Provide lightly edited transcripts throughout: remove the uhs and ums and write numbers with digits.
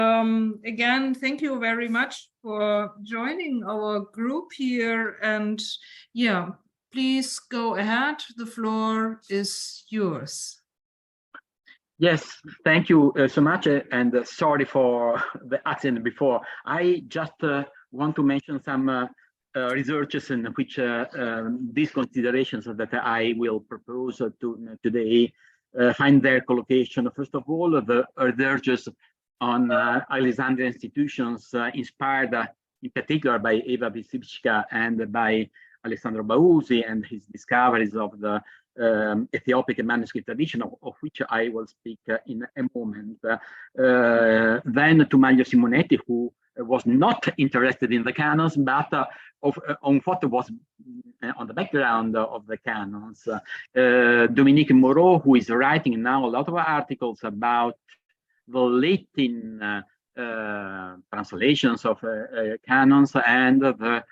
Again, thank you very much for joining our group here. And yeah, please go ahead. The floor is yours. Yes, thank you so much. And sorry for the accident before. I just want to mention some researches in which these considerations that I will propose today find their collocation. First of all, the researches on Alexandrian institutions inspired in particular by Ephrem Aboud Ishac and by Alessandro Bausi and his discoveries of the Ethiopic manuscript tradition, of which I will speak in a moment. Then to Mario Simonetti, who was not interested in the canons, but on what was on the background of the canons. Dominique Moreau, who is writing now a lot of articles about the Latin translations of canons and the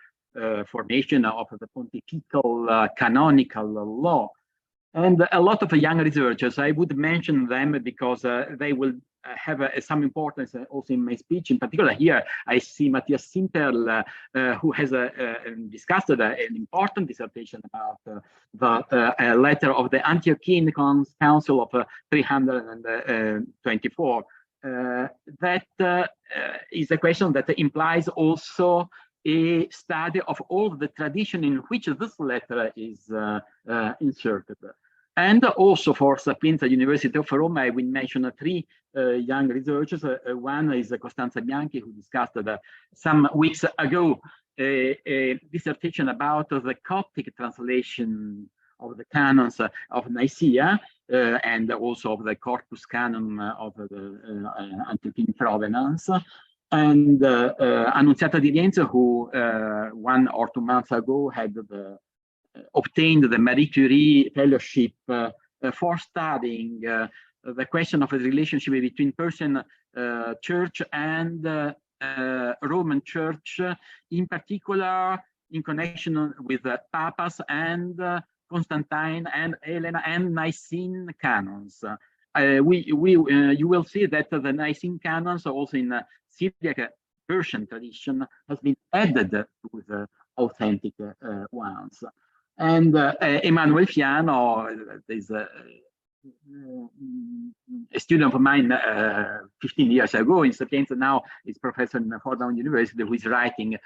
formation of the pontifical canonical law. And a lot of young researchers, I would mention them because they will have some importance also in my speech. In particular, here I see Matthias Simperl, who has discussed an important dissertation about the letter of the Antiochian Council of 324. That is a question that implies also a study of all the tradition in which this letter is inserted. And also for Sapienza University of Rome, I will mention three young researchers. One is Costanza Bianchi, who discussed some weeks ago a dissertation about the Coptic translation of the canons of Nicaea and also of the Corpus Canon of the Antiochian Provenance. And Annunziata Di Rienzo, who 1 or 2 months ago had obtained the Marie Curie Fellowship for studying the question of the relationship between Persian Church and Roman Church, in particular in connection with Papas and Constantine and Helena and Nicene canons. You will see that the Nicene canons, also in Syriac Persian tradition, has been added to the authentic ones. And Emanuel Fiano is a student of mine 15 years ago in Sapienza, now is professor in Fordham University, who is writing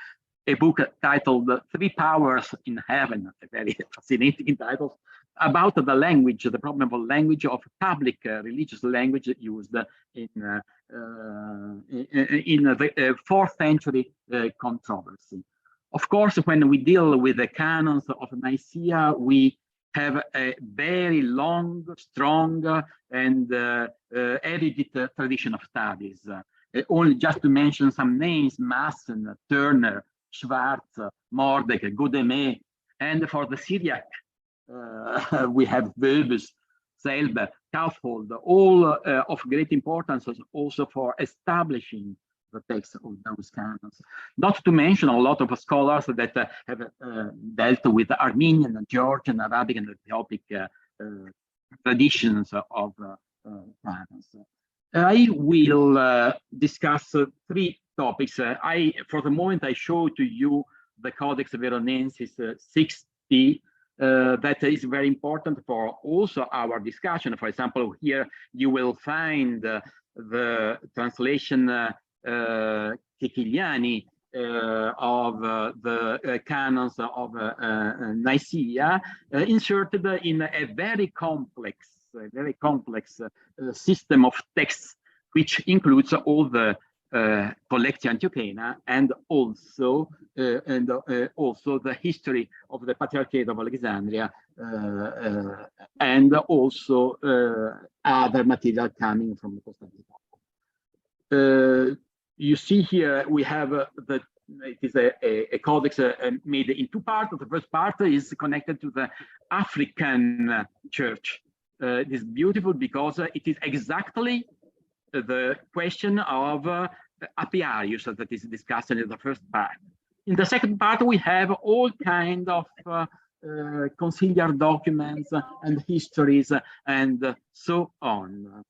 a book titled 3 Powers in Heaven, a very fascinating title, about the language, the problem of language, of public religious language used in the 4th century controversy. Of course, when we deal with the canons of Nicaea, we have a very long, strong, and erudite tradition of studies. Only just to mention some names: Maassen, Turner, Schwartz, Mordek, Godemé, and for the Syriac, we have Böbus, Selber, Kaufhold, all of great importance also for establishing the text of those canons. Not to mention a lot of scholars that have dealt with Armenian, Georgian, Arabic, and Ethiopic traditions of canons. I will discuss 3 topics. For the moment, I show to you the Codex Veronensis 60. That is very important for also our discussion. For example, here you will find the translation Chechiliani of the canons of Nicaea, inserted in a very complex system of texts, which includes all the Collectio Antiochena and also the history of the Patriarchate of Alexandria and also other material coming from Constantinople. You see here we have it is a codex made in 2 parts. The first part is connected to the African church. It is beautiful because it is exactly the question of Apiarius that is discussed in the first part. In the second part, we have all kinds of conciliar documents and histories and so on.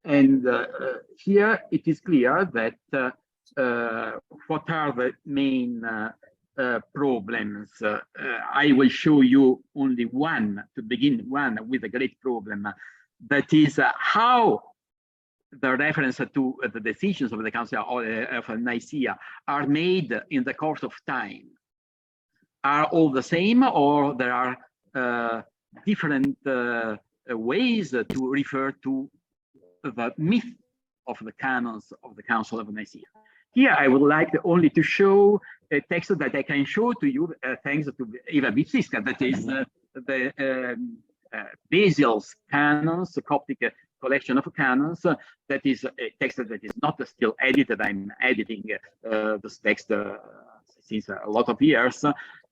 And here it is clear that what are the main problems. I will show you only one to begin, one with a great problem, that is how the reference to the decisions of the Council of Nicaea are made in the course of time. Are all the same, or there are different ways to refer to the myth of the canons of the Council of Nicaea? Here, I would like only to show a text that I can show to you, thanks to Ephrem Aboud Ishac, that is the Basil's Canons, the Coptic collection of canons. That is a text that is not still edited. I'm editing this text since a lot of years.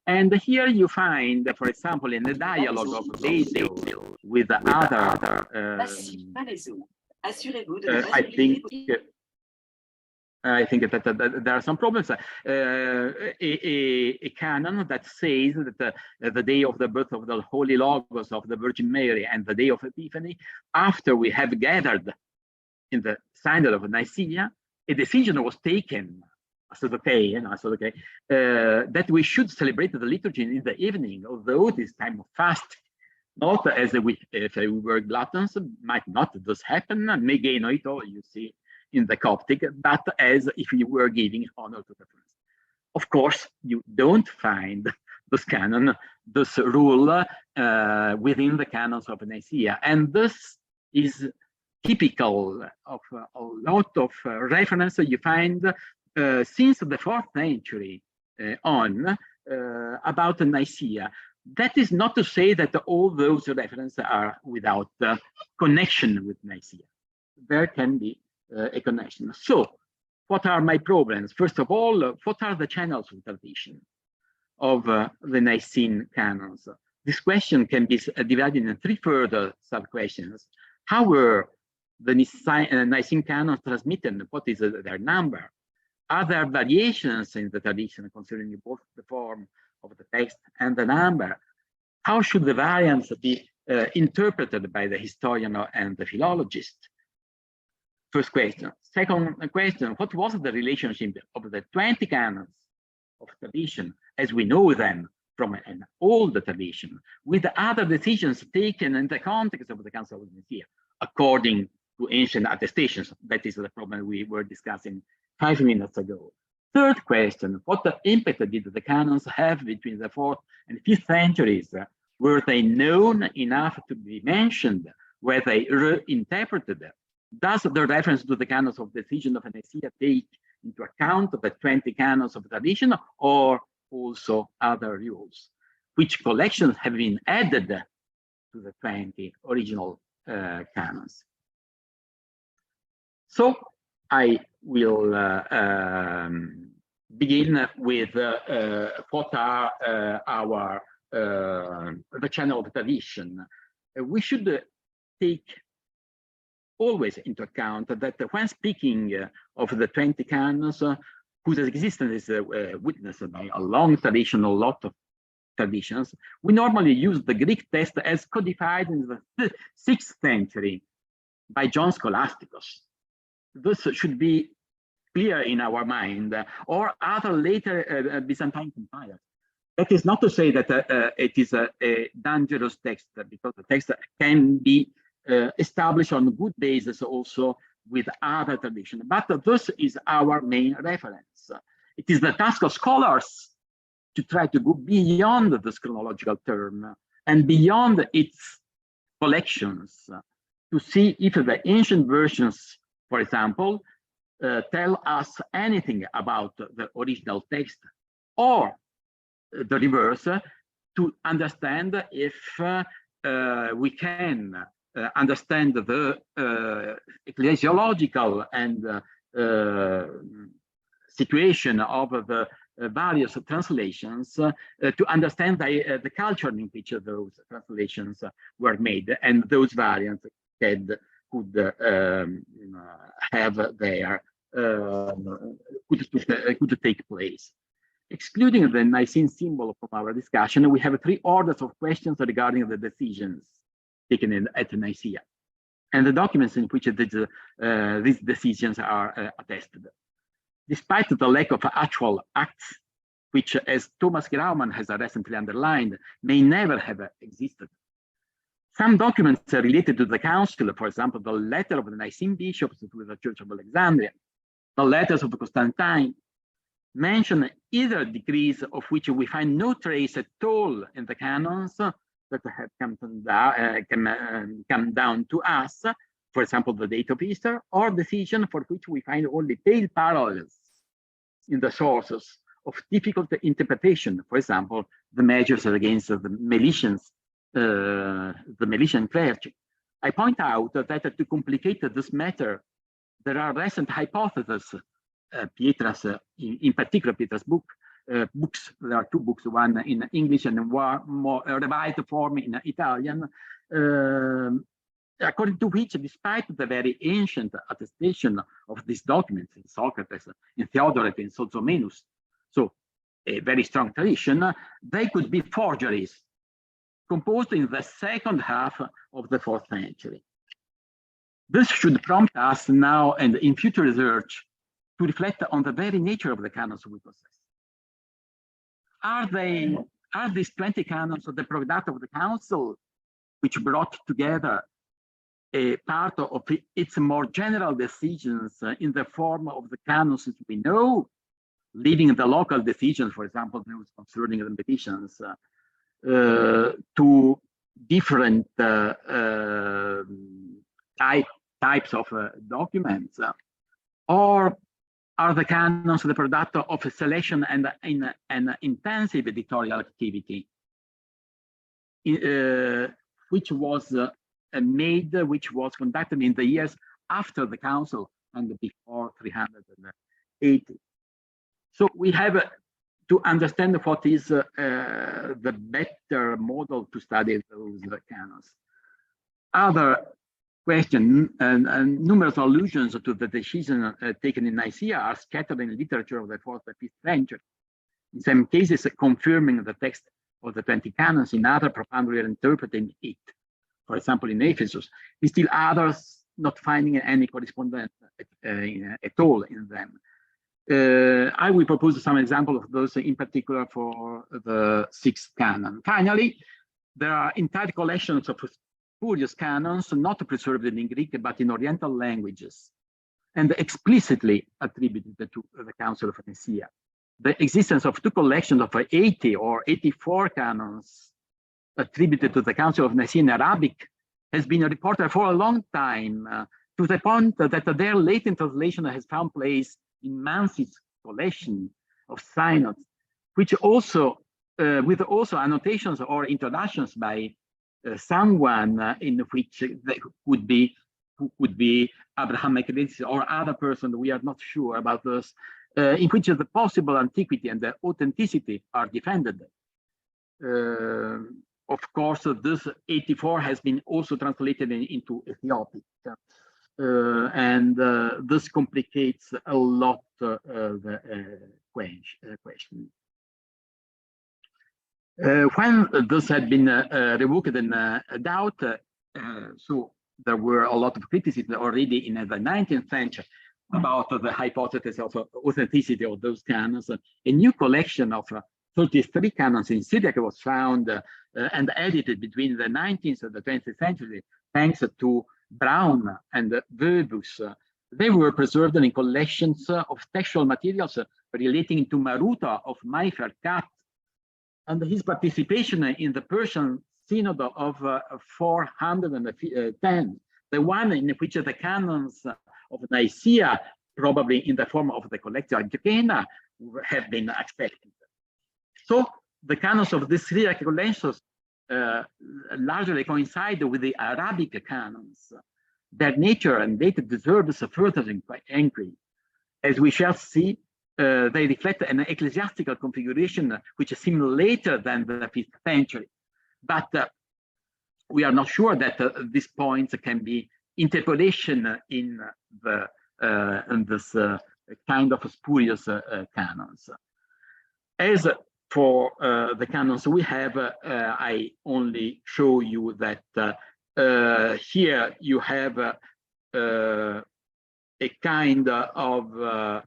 And here you find, for example, in the dialogue of Basil with other, I think that there are some problems. A canon that says that the day of the birth of the Holy Logos of the Virgin Mary and the day of Epiphany, after we have gathered in the Synod of Nicaea, a decision was taken, that we should celebrate the liturgy in the evening, although this time of fast, not as if we were gluttons, might not thus happen, megay noito, you see, in the Coptic, but as if you were giving honor to the first. Of course, you don't find this canon, this rule within the canons of Nicaea. And this is typical of a lot of reference you find since the 4th century on about Nicaea. That is not to say that all those references are without connection with Nicaea. There can be a connection. So, what are my problems? First of all, what are the channels of tradition of the Nicene canons? This question can be divided in 3 further sub-questions. How were the Nicene canons transmitted? What is their number? Are there variations in the tradition concerning both the form of the text and the number? How should the variants be interpreted by the historian and the philologist? First question. Second question, what was the relationship of the 20 canons of tradition, as we know them from an old tradition, with the other decisions taken in the context of the Council of Nicaea, according to ancient attestations? That is the problem we were discussing 5 minutes ago. Third question, what impact did the canons have between the 4th and 5th centuries? Were they known enough to be mentioned? Were they reinterpreted? Does the reference to the canons of decision of Nicaea take into account the 20 canons of tradition, or also other rules? Which collections have been added to the 20 original canons? So I will begin with what are the channel of tradition. We should take always into account that when speaking of the 20 canons, whose existence is witnessed by a long tradition, a lot of traditions, we normally use the Greek text as codified in the 6th century by John Scholasticus. This should be clear in our mind, or other later Byzantine compilers. That is not to say that it is a dangerous text, because the text can be established on good basis also with other tradition. But this is our main reference. It is the task of scholars to try to go beyond this chronological term and beyond its collections to see if the ancient versions, for example, tell us anything about the original text, or the reverse, to understand if we can understand the ecclesiological and situation of the various translations, to understand the culture in which those translations were made, and those variants could have their could take place. Excluding the Nicene symbol from our discussion, we have 3 orders of questions regarding the decisions taken at Nicaea. and the documents in which these decisions are attested. Despite the lack of actual acts, which, as Thomas Grauman has recently underlined, may never have existed. Some documents related to the council, for example, the letter of the Nicene bishops to the Church of Alexandria, the letters of Constantine, mention either decrees of which we find no trace at all in the canons that have come down to us, for example, the date of Easter, or decision for which we find only pale parallels in the sources of difficult interpretation, for example, the measures against the Melitian clergy. I point out that to complicate this matter, there are recent hypotheses, Pietra's, in particular Pietra's books. There are two books, one in English and one more revised form in Italian, according to which, despite the very ancient attestation of these documents in Socrates, in Theodoret, in Sozomenus, so a very strong tradition, they could be forgeries composed in the second half of the 4th century. This should prompt us now and in future research to reflect on the very nature of the canons we possess. Are these 20 canons the product of the council, which brought together a part of its more general decisions in the form of the canons that we know, leaving the local decisions, for example, those concerning the petitions, to different types of documents, or are the canons the product of a selection and an intensive editorial activity, which was conducted in the years after the council and before 380? So we have to understand what is the better model to study those canons. Other question and numerous allusions to the decision taken in Nicaea are scattered in literature of the 4th and 5th century. In some cases, confirming the text of the 20 canons, in other profoundly interpreting it. For example, in Ephesus, in still others not finding any correspondence at all in them. I will propose some examples of those, in particular for the 6th canon. Finally, there are entire collections of spurious canons not preserved in Greek but in Oriental languages and explicitly attributed to the Council of Nicaea. The existence of two collections of 80 or 84 canons attributed to the Council of Nicaea in Arabic has been reported for a long time, to the point that their latent translation has found place in Mansi's collection of synods, which also, with also annotations or introductions by someone in which they who could be Abraham Macedonius or other person, we are not sure about this, in which the possible antiquity and the authenticity are defended. Of course, this 84 has been also translated into Ethiopic, and this complicates a lot the question. When this had been revoked and doubt, so there were a lot of criticism already in the 19th century about the hypothesis of authenticity of those canons. A new collection of 33 canons in Syriac was found and edited between the 19th and the 20th century, thanks to Braun and Wöbus. They were preserved in collections of textual materials relating to Maruta of Maiferkat and his participation in the Persian Synod of 410, the one in which the canons of Nicaea, probably in the form of the Collectio Agricana, have been accepted. So the canons of these Syriac collections largely coincide with the Arabic canons. Their nature and date deserves further inquiry. As we shall see, they reflect an ecclesiastical configuration which seems later than the 5th century. But we are not sure that these points can be interpolation in this kind of spurious canons. As for the canons we have, I only show you that here you have a kind of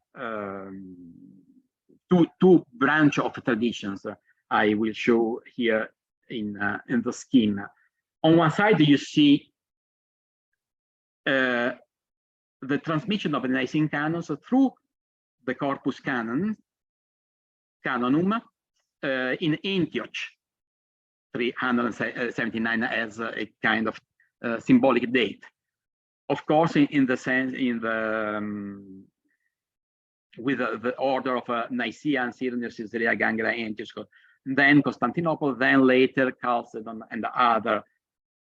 two branch of traditions I will show here in the scheme. On one side, you see the transmission of the Nicene canons through the corpus canonum in Antioch, 379 as a kind of symbolic date. Of course, in the sense, with the order of Nicaea, Cyrene, Caesarea, Gangra, Antioch, then Constantinople, then later Chalcedon and other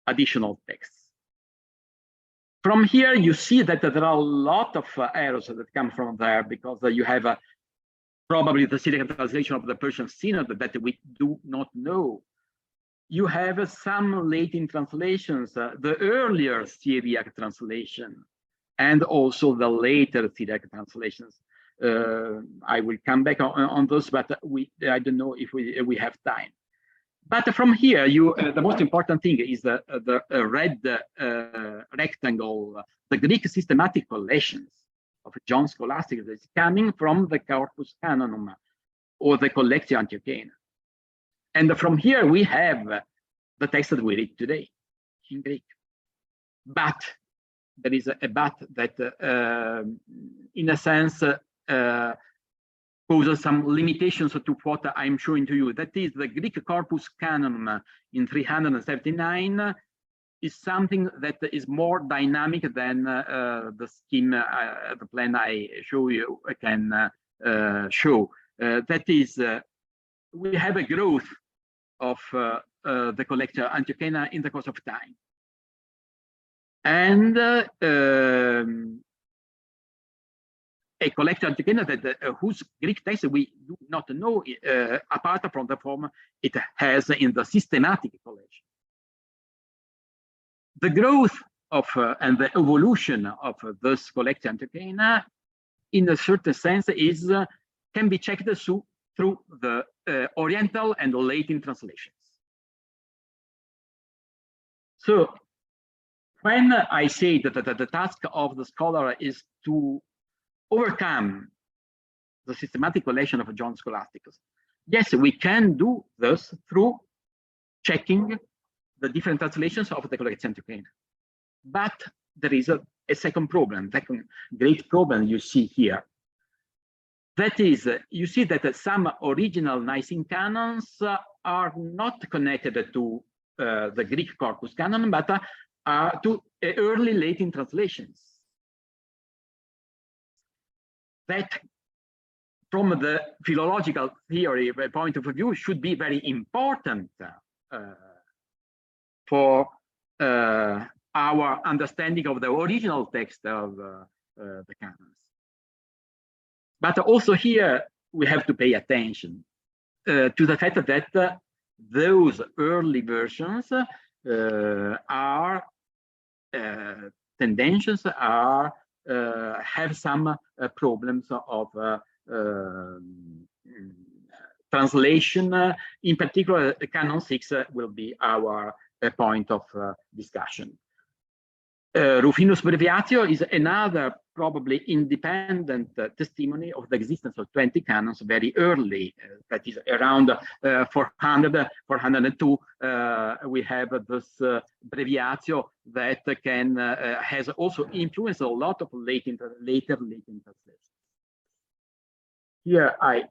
additional texts. From here, you see that there are a lot of errors that come from there, because you have probably the Syriac translation of the Persian Synod that we do not know. You have some Latin translations, the earlier Syriac translation, and also the later Syriac translations. I will come back on those, but I don't know if we have time. But from here, the most important thing is the red rectangle, the Greek systematic collections of John Scholasticus is coming from the Corpus Canonum or the Collectio Antiochiana. And from here, we have the text that we read today in Greek. But there is a but that, in a sense, poses some limitations to what I'm showing to you. That is, the Greek Corpus Canonum in 379 is something that is more dynamic than the scheme, the plan I show you can show. That is, we have a growth of the Collectio Antiochiana in the course of time. And a Collectio Antiochiana that whose Greek text we do not know, apart from the form it has in the systematic collection. The growth of and the evolution of this Collectio Antiochiana, in a certain sense, is can be checked through the Oriental and Latin translations. So, when I say that the task of the scholar is to overcome the systematic collection of John Scholasticus, yes, we can do this through checking the different translations of the Collectio Antiochiana. But there is a second problem, second great problem you see here. That is, you see that some original Nicene canons are not connected to the Greek Corpus Canon, but to early Latin translations. That, from the philological theory point of view, should be very important for our understanding of the original text of the canons. But also here, we have to pay attention to the fact that those early versions are tendencies, have some problems of translation. In particular, Canon 6 will be our point of discussion. Rufinus Breviatio is another probably independent testimony of the existence of 20 canons very early, that is around 400, 402. We have this Breviatio that has also influenced a lot of later Latin translations. Here I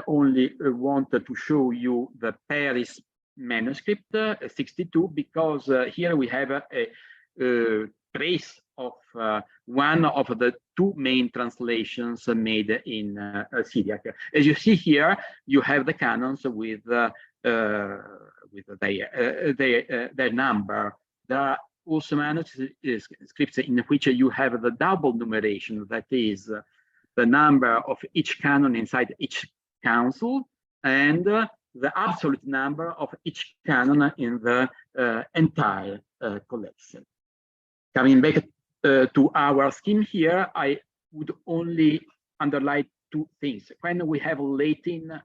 only wanted to show you the Paris manuscript 62, because here we have a trace of one of the two main translations made in Syriac. As you see here, you have the canons with their number. There are also manuscripts in which you have the double numeration, that is, the number of each canon inside each council, and the absolute number of each canon in the entire collection. Coming back to our scheme here, I would only underline two things. When we have Latin,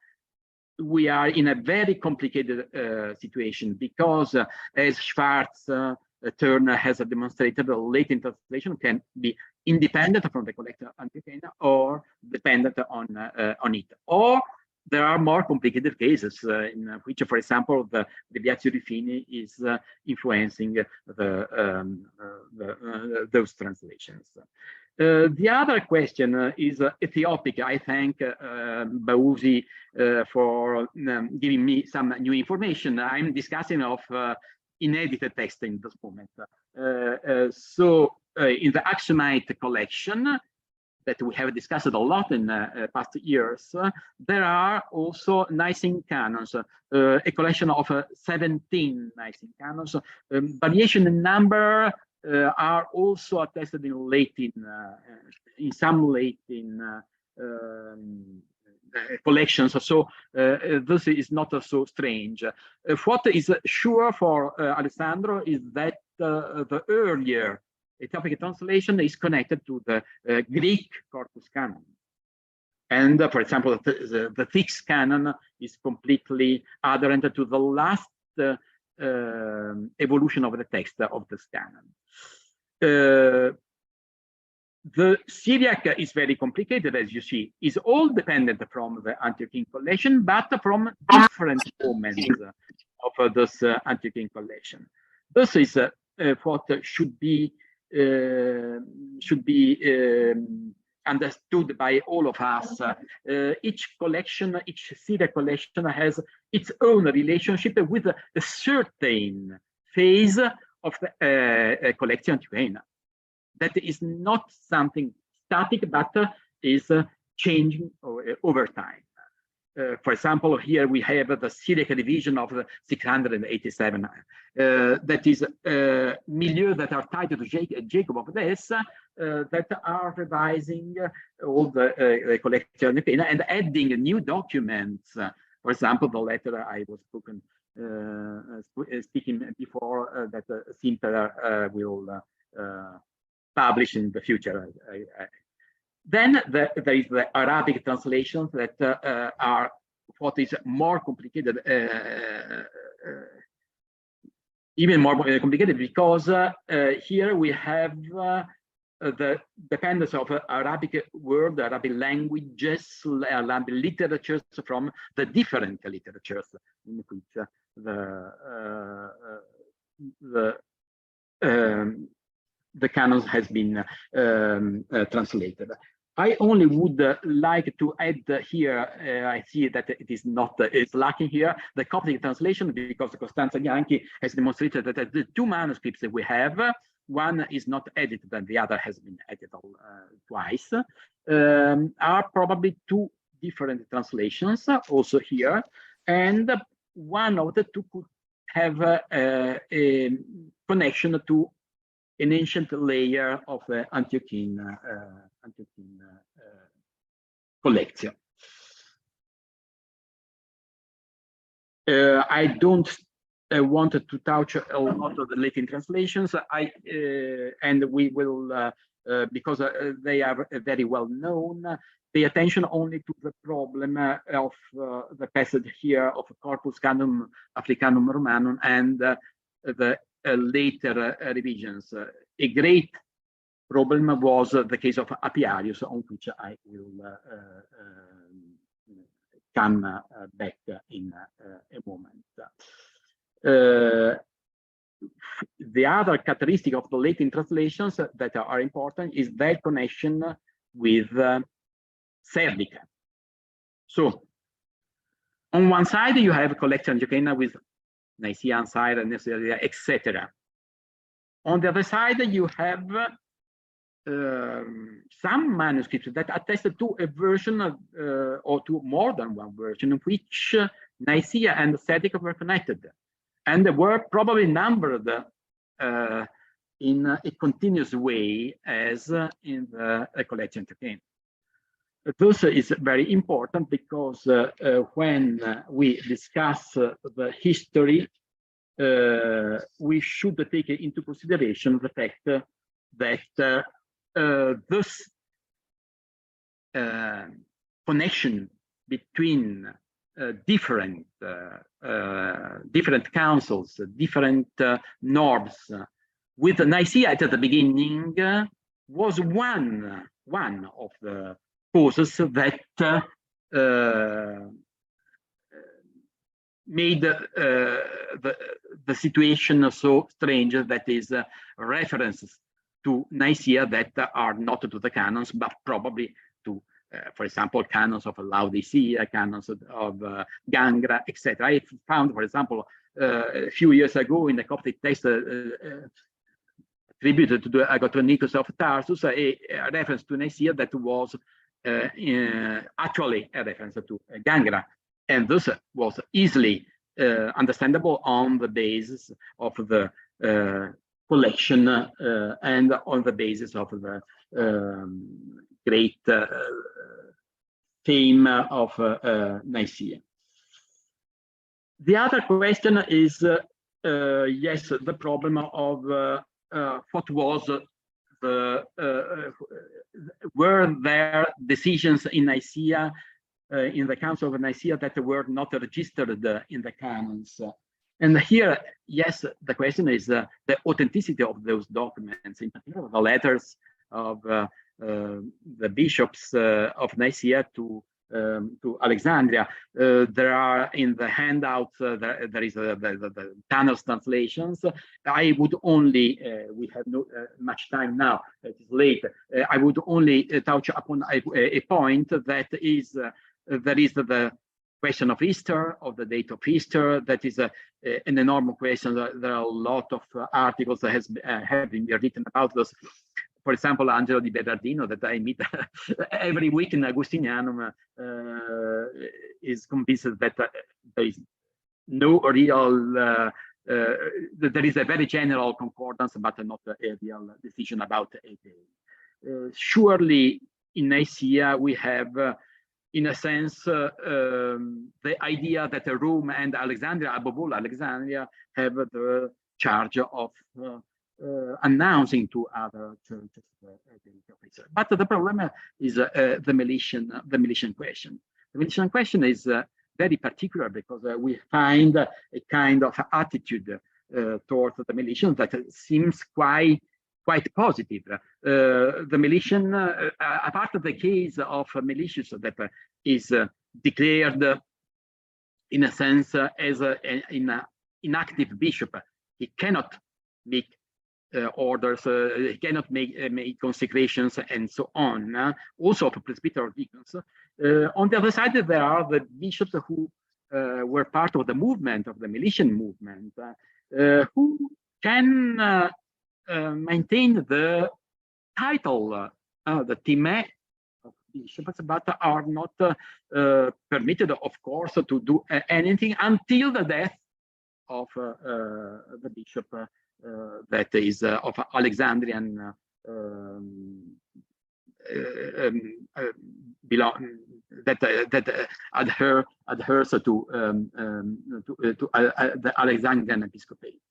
we are in a very complicated situation, because as Schwartz Turner has demonstrated that latent translation can be independent from the collector Antiochena or dependent on it. Or there are more complicated cases in which, for example, the Biazio Rufini is influencing those translations. The other question is Ethiopic. I thank Bausi for giving me some new information. I'm discussing of inedited text in this moment. So in the Aksumite collection that we have discussed a lot in past years, there are also Nicene Canons, a collection of 17 Nicene Canons. Variation in number are also attested in Latin, in some Latin collections. So this is not so strange. What is sure for Alessandro is that the earlier Ethiopic translation is connected to the Greek corpus canon. And for example, the Sixth Canon is completely adherent to the last evolution of the text of this canon. The Syriac is very complicated, as you see, is all dependent from the Antiochene collection, but from different moments of this Antiochene collection. This is what should be understood by all of us. Each collection, each Syriac collection has its own relationship with a certain phase of the collection Antiochena. That is not something static, but is changing over time. For example, here we have the Syriac division of 687. That is milieu that are tied to Jacob of Edessa, that are revising all the collection and adding new documents. For example, the letter I was speaking before that Simper will publish in the future. Then there is the Arabic translations that are what is more complicated, even more complicated, because here we have the dependence of Arabic word, Arabic languages, Arabic literatures from the different literatures in which the canons has been translated. I only would like to add here, I see that it is not, it's lacking here, the Coptic translation, because Costanza Bianchi has demonstrated that the two manuscripts that we have, one is not edited and the other has been edited twice, are probably two different translations also here. And one of the two could have a connection to an ancient layer of the Antiochene collection. I don't want to touch a lot of the Latin translations. And we will, because they are very well known, pay attention only to the problem of the passage here of Corpus Canum Africanum Romanum and the later revisions. A great problem was the case of Apiarius, on which I will come back in a moment. The other characteristic of the Latin translations that are important is their connection with Serdica. So, on one side, you have collection Antiochena with Nicaea, Syria, Nicaea, etc. On the other side, you have some manuscripts that attest to a version of, or to more than one version, in which Nicaea and Serdica were connected, and they were probably numbered in a continuous way as in the collection Antiochena. This is very important because when we discuss the history, we should take into consideration the fact that this connection between different councils, different norms, with Nicaea at the beginning was one of the causes that made the situation so strange, that is references to Nicaea that are not to the canons, but probably to, for example, canons of Laodicea, canons of Gangra, etc. I found, for example, a few years ago in the Coptic text attributed to the Agathonikus of Tarsus, a reference to Nicaea that was actually a reference to Gangra, and this was easily understandable on the basis of the collection and on the basis of the great fame of Nicaea. The other question is, yes, the problem of what was were there decisions in Nicaea, in the Council of Nicaea, that were not registered in the canons? And here, yes, the question is the authenticity of those documents, in particular the letters of the bishops of Nicaea to Alexandria. There are in the handouts, there is the Canons translations. I would only, we have no much time now, it is late. I would only touch upon a point, that is, there is the question of Easter, of the date of Easter. That is an enormous question. There are a lot of articles that have been written about this. For example, Angelo Di Bernardino, that I meet every week in Agustinianum, is convinced that there is no real, there is a very general concordance, but not a real decision about a day. Surely in Nicaea we have, in a sense, the idea that Rome and Alexandria, above all Alexandria, have the charge of announcing to other churches but the problem is the Melitian question. The Melitian question is very particular because we find a kind of attitude towards the Melitians that seems quite positive. The Melitian, apart of the case of Melitius that is declared in a sense as an inactive bishop, he cannot make orders, he cannot make consecrations and so on, also of presbyteral deacons. On the other side, there are the bishops who were part of the movement, of the Melitian movement, who can maintain the title, the time of bishops, but are not permitted, of course, to do anything until the death of the bishop that is of Alexandrian that adheres to the Alexandrian episcopate.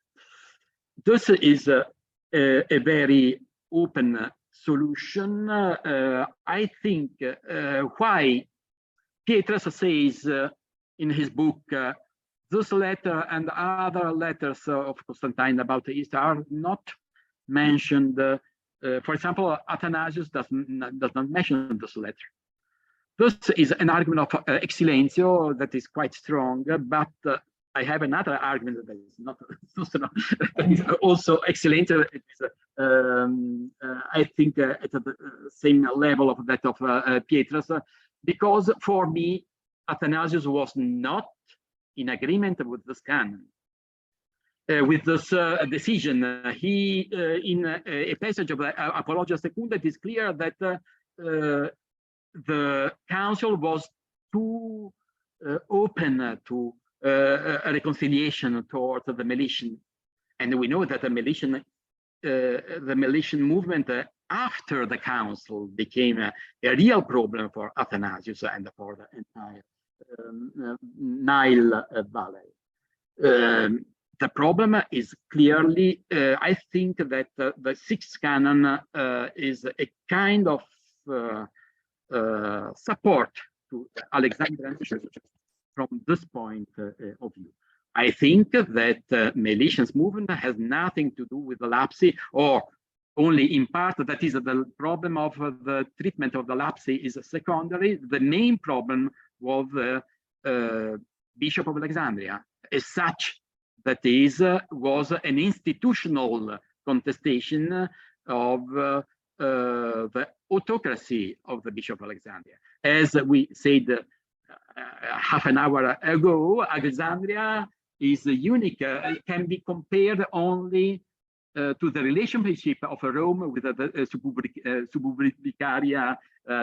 This is a very open solution. I think why Pietrus says in his book, this letter and other letters of Constantine about the East are not mentioned. For example, Athanasius does not mention this letter. This is an argument of Excelentio that is quite strong, but I have another argument that is not so strong, that is also Excelentio. It is, I think, at the same level of that of Pietrus, because for me, Athanasius was not in agreement with this canon, with this decision. He, in a passage of Apologia Secunda, it is clear that the council was too open to a reconciliation towards the Melitian, and we know that the Melitian movement after the council became a real problem for Athanasius and for the entire Nile Valley. The problem is clearly, I think that the sixth canon is a kind of support to Alexandrian Church from this point of view. I think that Meletian's movement has nothing to do with the lapse, or only in part. That is the problem of the treatment of the lapse is secondary. The main problem was the Bishop of Alexandria, as such, that is, was an institutional contestation of the autocracy of the Bishop of Alexandria. As we said half an hour ago, Alexandria is unique, can be compared only to the relationship of Rome with the suburbicaria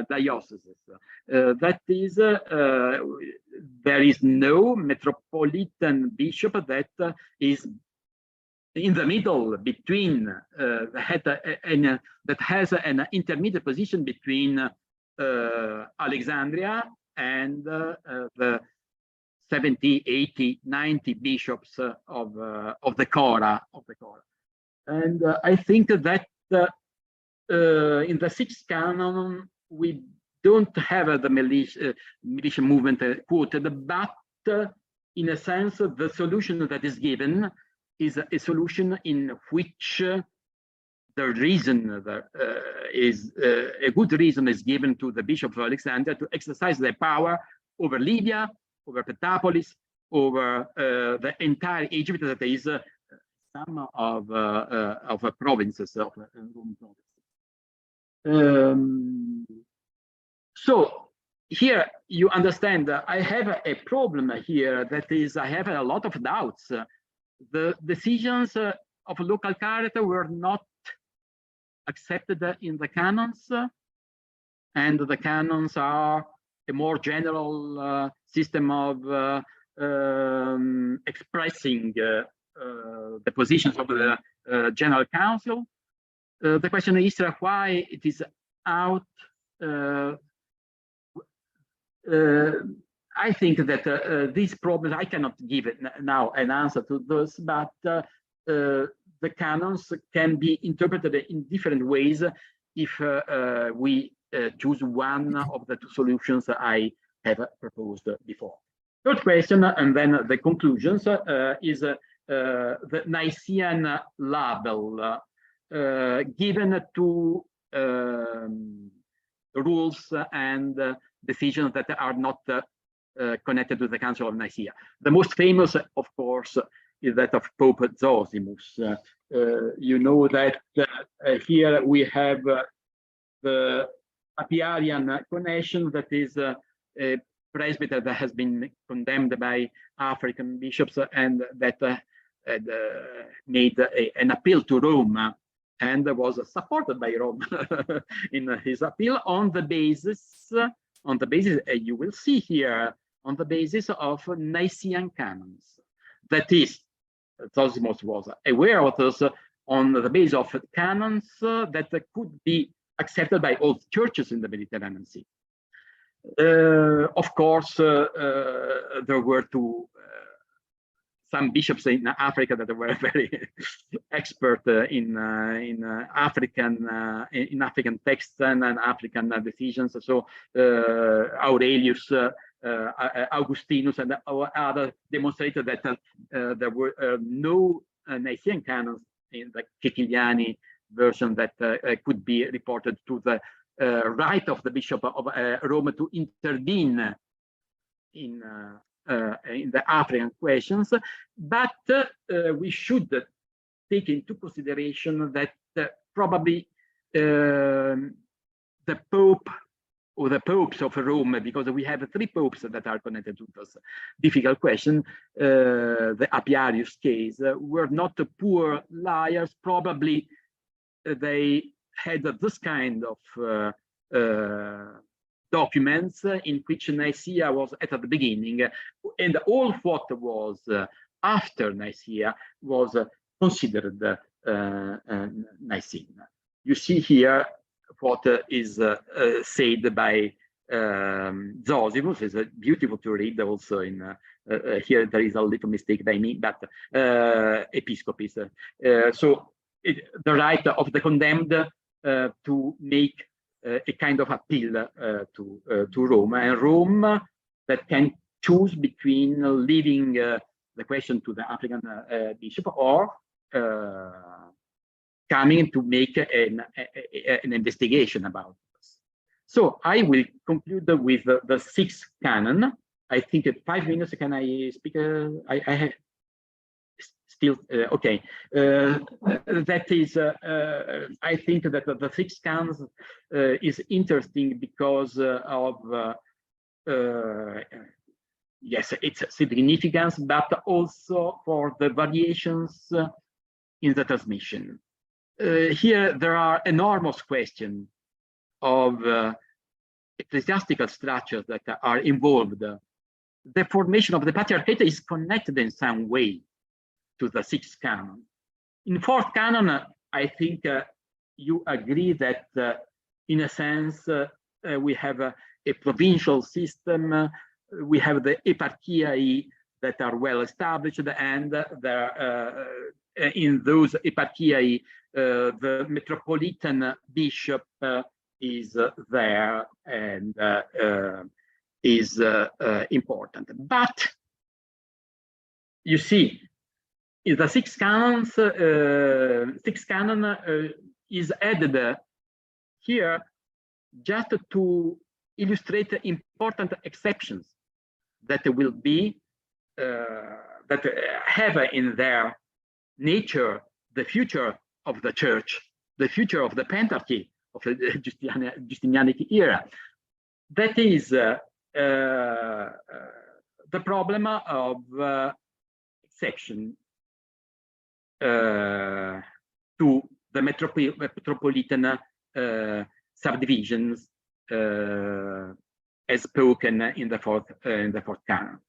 dioceses. That is, there is no metropolitan bishop that is in the middle between that has an intermediate position between Alexandria and the 70, 80, 90 bishops of the Cora. And I think that in the sixth canon we don't have the Meletian movement quoted, but in a sense the solution that is given is a solution in which the reason is a good reason is given to the Bishop of Alexandria to exercise their power over Libya, over Pentapolis, over the entire Egypt, that is some of provinces of Roman provinces. So here you understand I have a problem here, that is I have a lot of doubts. The decisions of local character were not accepted in the canons, and the canons are a more general system of expressing the positions of the General Council. The question is why it is out. I think that these problems, I cannot give it now an answer to those, but the canons can be interpreted in different ways if we choose one of the two solutions I have proposed before. Third question, and then the conclusions, is the Nicene label given to rules and decisions that are not connected to the Council of Nicaea. The most famous, of course, is that of Pope Zosimus. You know that here we have the Arian connection, that is a presbyter that has been condemned by African bishops and that made an appeal to Rome and was supported by Rome in his appeal on the basis, you will see here, on the basis of Nicene canons. That is, Zosimus was aware of this on the basis of canons that could be accepted by all churches in the Mediterranean Sea. Of course, there were some bishops in Africa that were very expert in African texts and African decisions. So Aurelius, Augustinus, and others demonstrated that there were no Nicene canons in the Ceciliani version that could be reported to the right of the Bishop of Rome to intervene in the African questions, but we should take into consideration that probably the Pope or the popes of Rome, because we have 3 popes that are connected to this difficult question, the Apiarius case, were not poor liars. Probably they had this kind of documents in which Nicaea was at the beginning, and all what was after Nicaea was considered Nicene. You see here what is said by Zosimus. Is beautiful to read. Also in here there is a little mistake by me, but episcopis. So the right of the condemned to make a kind of appeal to Rome, and Rome that can choose between living the question to the African bishop, or coming to make an investigation about this. So I will conclude with the sixth canon. I think at 5 minutes, can I speak? I have still, okay. That is, I think that the sixth canon is interesting because of, yes, its significance, but also for the variations in the transmission. Here, there are enormous questions of ecclesiastical structures that are involved. The formation of the patriarchate is connected in some way to the sixth canon. In fourth canon, I think you agree that in a sense, we have a provincial system, we have the eparchiae that are well established, and there, in those eparchiae, the metropolitan bishop is there and is important. But you see, in the sixth canon is added here just to illustrate important exceptions that will be that have in their nature the future of the church, the future of the pentarchy of the Justinianic era. That is the problem of exception to the metropolitan subdivisions as spoken in the fourth canon.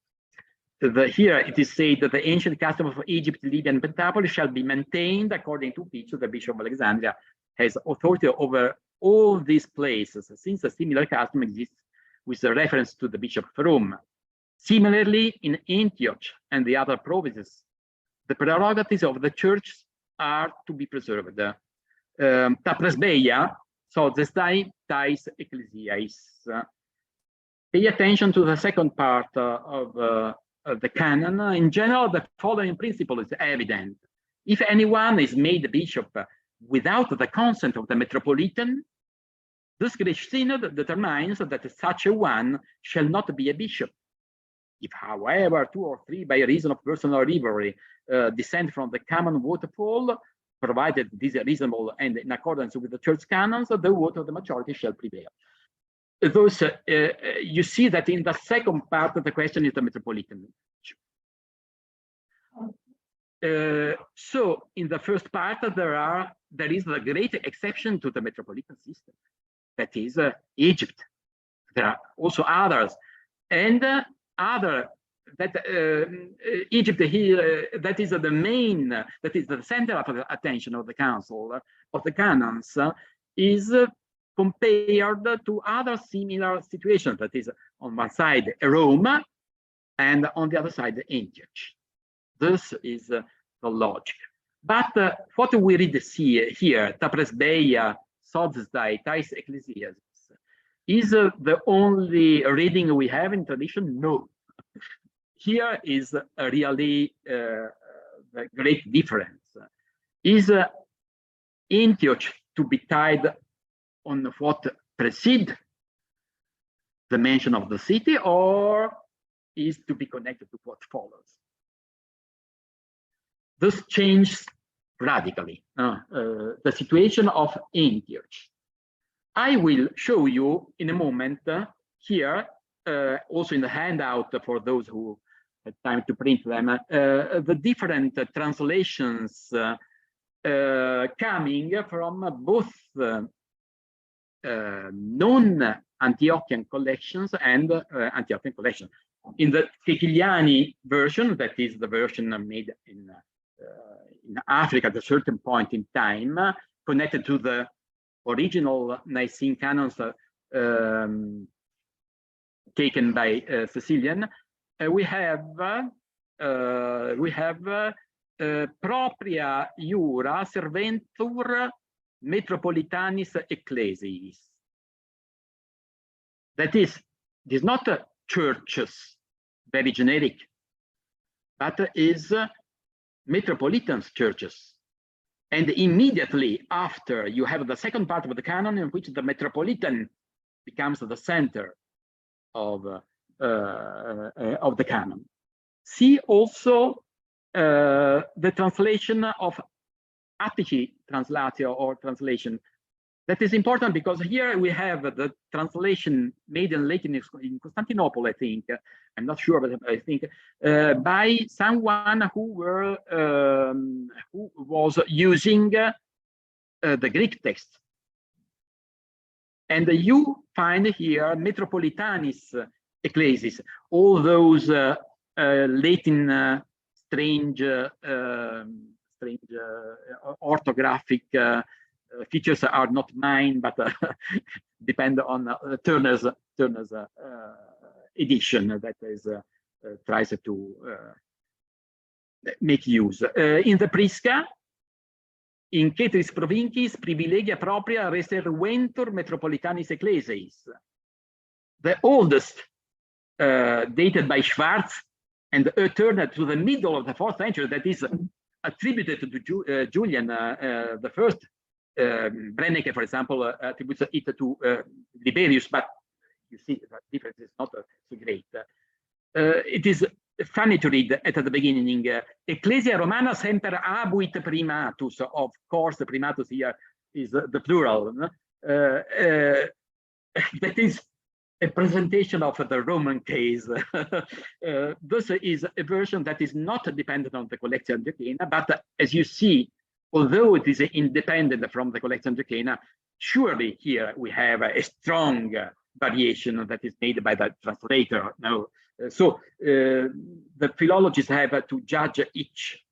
Here it is said that the ancient custom of Egypt, Libya, and Pentapolis shall be maintained, according to which the Bishop of Alexandria has authority over all these places, since a similar custom exists with a reference to the Bishop of Rome. Similarly, in Antioch and the other provinces, the prerogatives of the church are to be preserved. Ta presbeia, so the tais ecclesiais. Pay attention to the second part of the canon. In general, the following principle is evident. If anyone is made bishop without the consent of the metropolitan, this Great Synod determines that such a one shall not be a bishop. If, however, 2 or 3, by reason of personal rivalry, descend from the common waterfall, provided this is reasonable and in accordance with the church canons, the vote of the majority shall prevail. Those, you see that in the second part of the question is the metropolitan. So in the first part, there is the great exception to the metropolitan system. That is Egypt. There are also others, and other that Egypt here, that is the main, that is the center of the attention of the council of the canons, is compared to other similar situations. That is on one side Rome, and on the other side Antioch. This is the logic. But what we read here, ta presbeia, sods dai, tais ecclesias, is the only reading we have in tradition? No. Here is really the great difference. Is Antioch to be tied on what precedes the mention of the city, or is to be connected to what follows? This changes radically the situation of Antioch. I will show you in a moment here, also in the handout for those who had time to print them, the different translations coming from both non-Antiochian collections and Antiochian collections. In the Ceciliani version, that is the version made in Africa at a certain point in time, connected to the original Nicene canons taken by Cecilian, we have propria iura serventur metropolitanis ecclesiis. That is, it is not churches, very generic, but is metropolitan churches. And immediately after, you have the second part of the canon in which the metropolitan becomes the center of the canon. See also the translation of Attici translatio or translation. That is important because here we have the translation made in Latin in Constantinople, I think. I'm not sure, but I think by someone who was using the Greek text. And you find here Metropolitanis Ecclesias, all those Latin strange orthographic features are not mine, but depend on Turner's edition that is tries to make use. In the Prisca, in Ceteris Provincis privilegia propria reserventur metropolitanis ecclesiae. The oldest, dated by Schwarz and returned to the middle of the 4th century, that is attributed to Julian the First. Brennecke, for example, attributes it to Liberius, but you see the difference is not so great. It is funny to read at the beginning, Ecclesia Romana semper abuit primatus. Of course, the primatus here is the plural. That is a presentation of the Roman case. This is a version that is not dependent on the Collection Nicaea, but as you see, although it is independent from the Collection Nicaea, surely here we have a strong variation that is made by the translator. No, so the philologists have to judge each,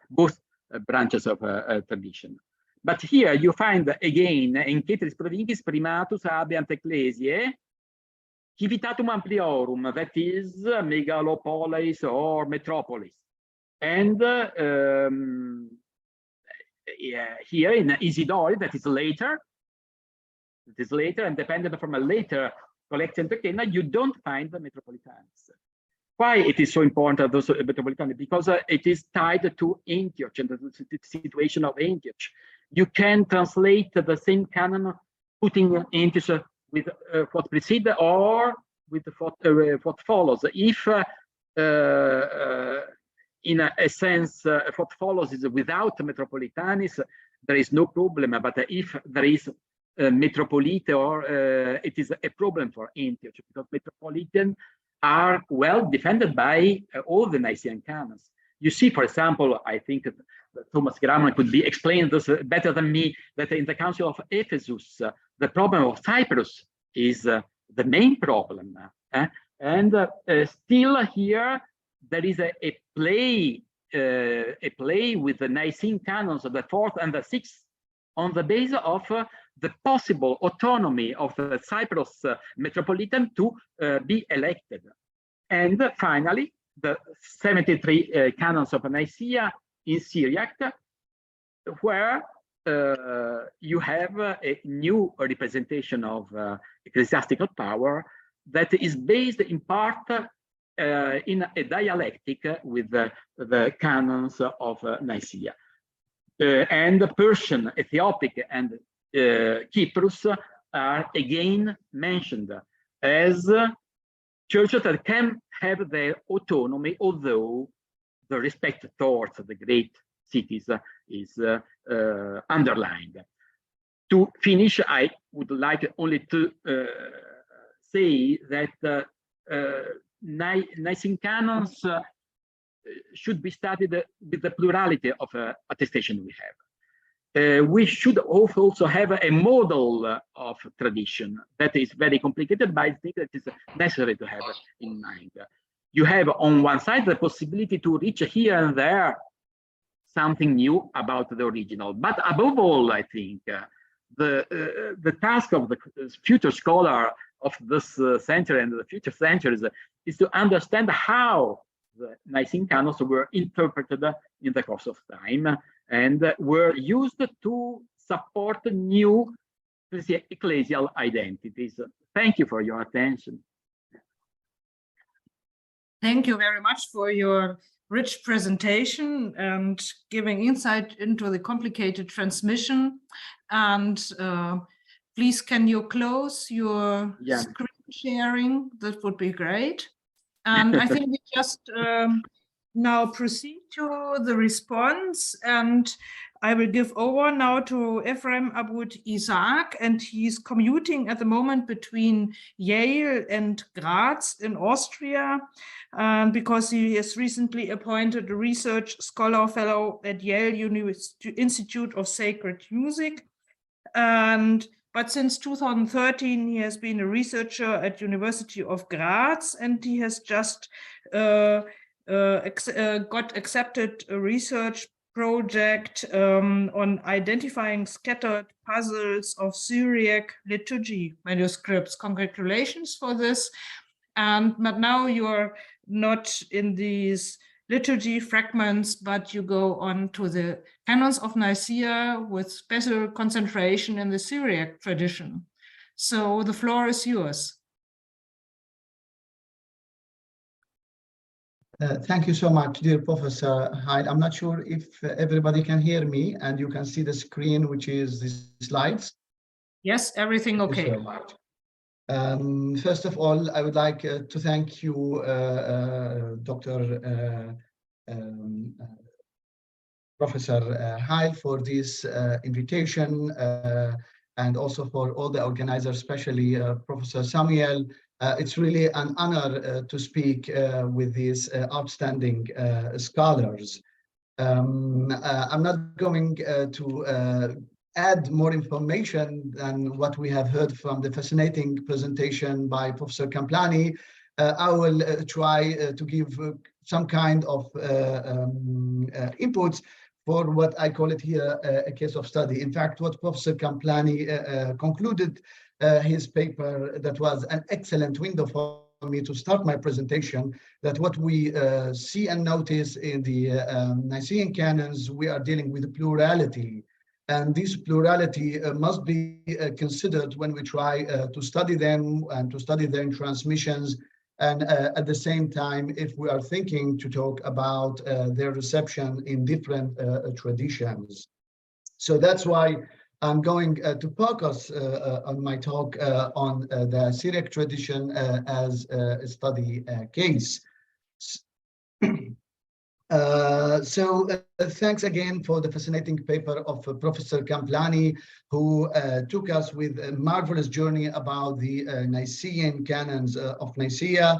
both branches of tradition. But here you find again, in Ceteris Provincis primatus habeant ecclesiae, civitatum ampliorum, that is megalopolis or metropolis. And here in Isidori, that is later, and dependent from a later Collection Nicaea, you don't find the metropolitans. Why it is so important, those metropolitans? Because it is tied to Antioch and the situation of Antioch. You can translate the same canon, putting Antioch with what precedes or with what follows. If in a sense, what follows is without metropolitanis, there is no problem. But if there is a metropolite, or it is a problem for Antioch, because metropolitan are well defended by all the Nicene canons. You see, for example, I think Thomas Graham could be explained this better than me, that in the Council of Ephesus, the problem of Cyprus is the main problem. And still here, there is a play with the Nicene canons of the 4th and the 6th on the basis of the possible autonomy of the Cyprus metropolitan to be elected. And finally, the 73 canons of Nicaea in Syriac, where you have a new representation of ecclesiastical power that is based in part in a dialectic with the canons of Nicaea. And Persian, Ethiopic, and Cyprus are again mentioned as churches that can have their autonomy, although the respect towards the great cities is underlined. To finish, I would like only to say that Nicene canons should be studied with the plurality of attestation we have. We should also have a model of tradition that is very complicated, but I think that is necessary to have in mind. You have on one side the possibility to reach here and there something new about the original, but above all, I think the task of the future scholar of this century and the future centuries is to understand how the Nicene canons were interpreted in the course of time and were used to support new ecclesial identities. Thank you for your attention. Thank you very much for your rich presentation and giving insight into the complicated transmission. And please, can you close your screen sharing? That would be great. And I think we just now proceed to the response, and I will give over now to Ephrem Aboud Ishac, and he's commuting at the moment between Yale and Graz in Austria, because he has recently appointed a research scholar fellow at Yale University Institute of Sacred Music. But since 2013, he has been a researcher at University of Graz, and he has just got accepted a research project on identifying scattered puzzles of Syriac liturgy manuscripts. Congratulations for this. But now you're not in these liturgy fragments, but you go on to the Canons of Nicaea with special concentration in the Syriac tradition. So the floor is yours. Thank you so much, dear Professor Heil. I'm not sure if everybody can hear me and you can see the screen, which is the slides. Yes, everything okay. Thank you so much. First of all, I would like to thank you, Dr. Professor Heil, for this invitation, and also for all the organizers, especially Professor Samuel. It's really an honor to speak with these outstanding scholars. I'm not going to add more information than what we have heard from the fascinating presentation by Professor Camplani. I will try to give some kind of inputs for what I call it here a case of study. In fact, what Professor Camplani concluded his paper, that was an excellent window for me to start my presentation, that what we see and notice in the Nicene canons, we are dealing with plurality. And this plurality must be considered when we try to study them and to study their transmissions. And at the same time, if we are thinking to talk about their reception in different traditions. So that's why I'm going to focus on my talk on the Syriac tradition as a study case. Thanks again for the fascinating paper of Professor Camplani, who took us with a marvelous journey about the Nicene canons of Nicaea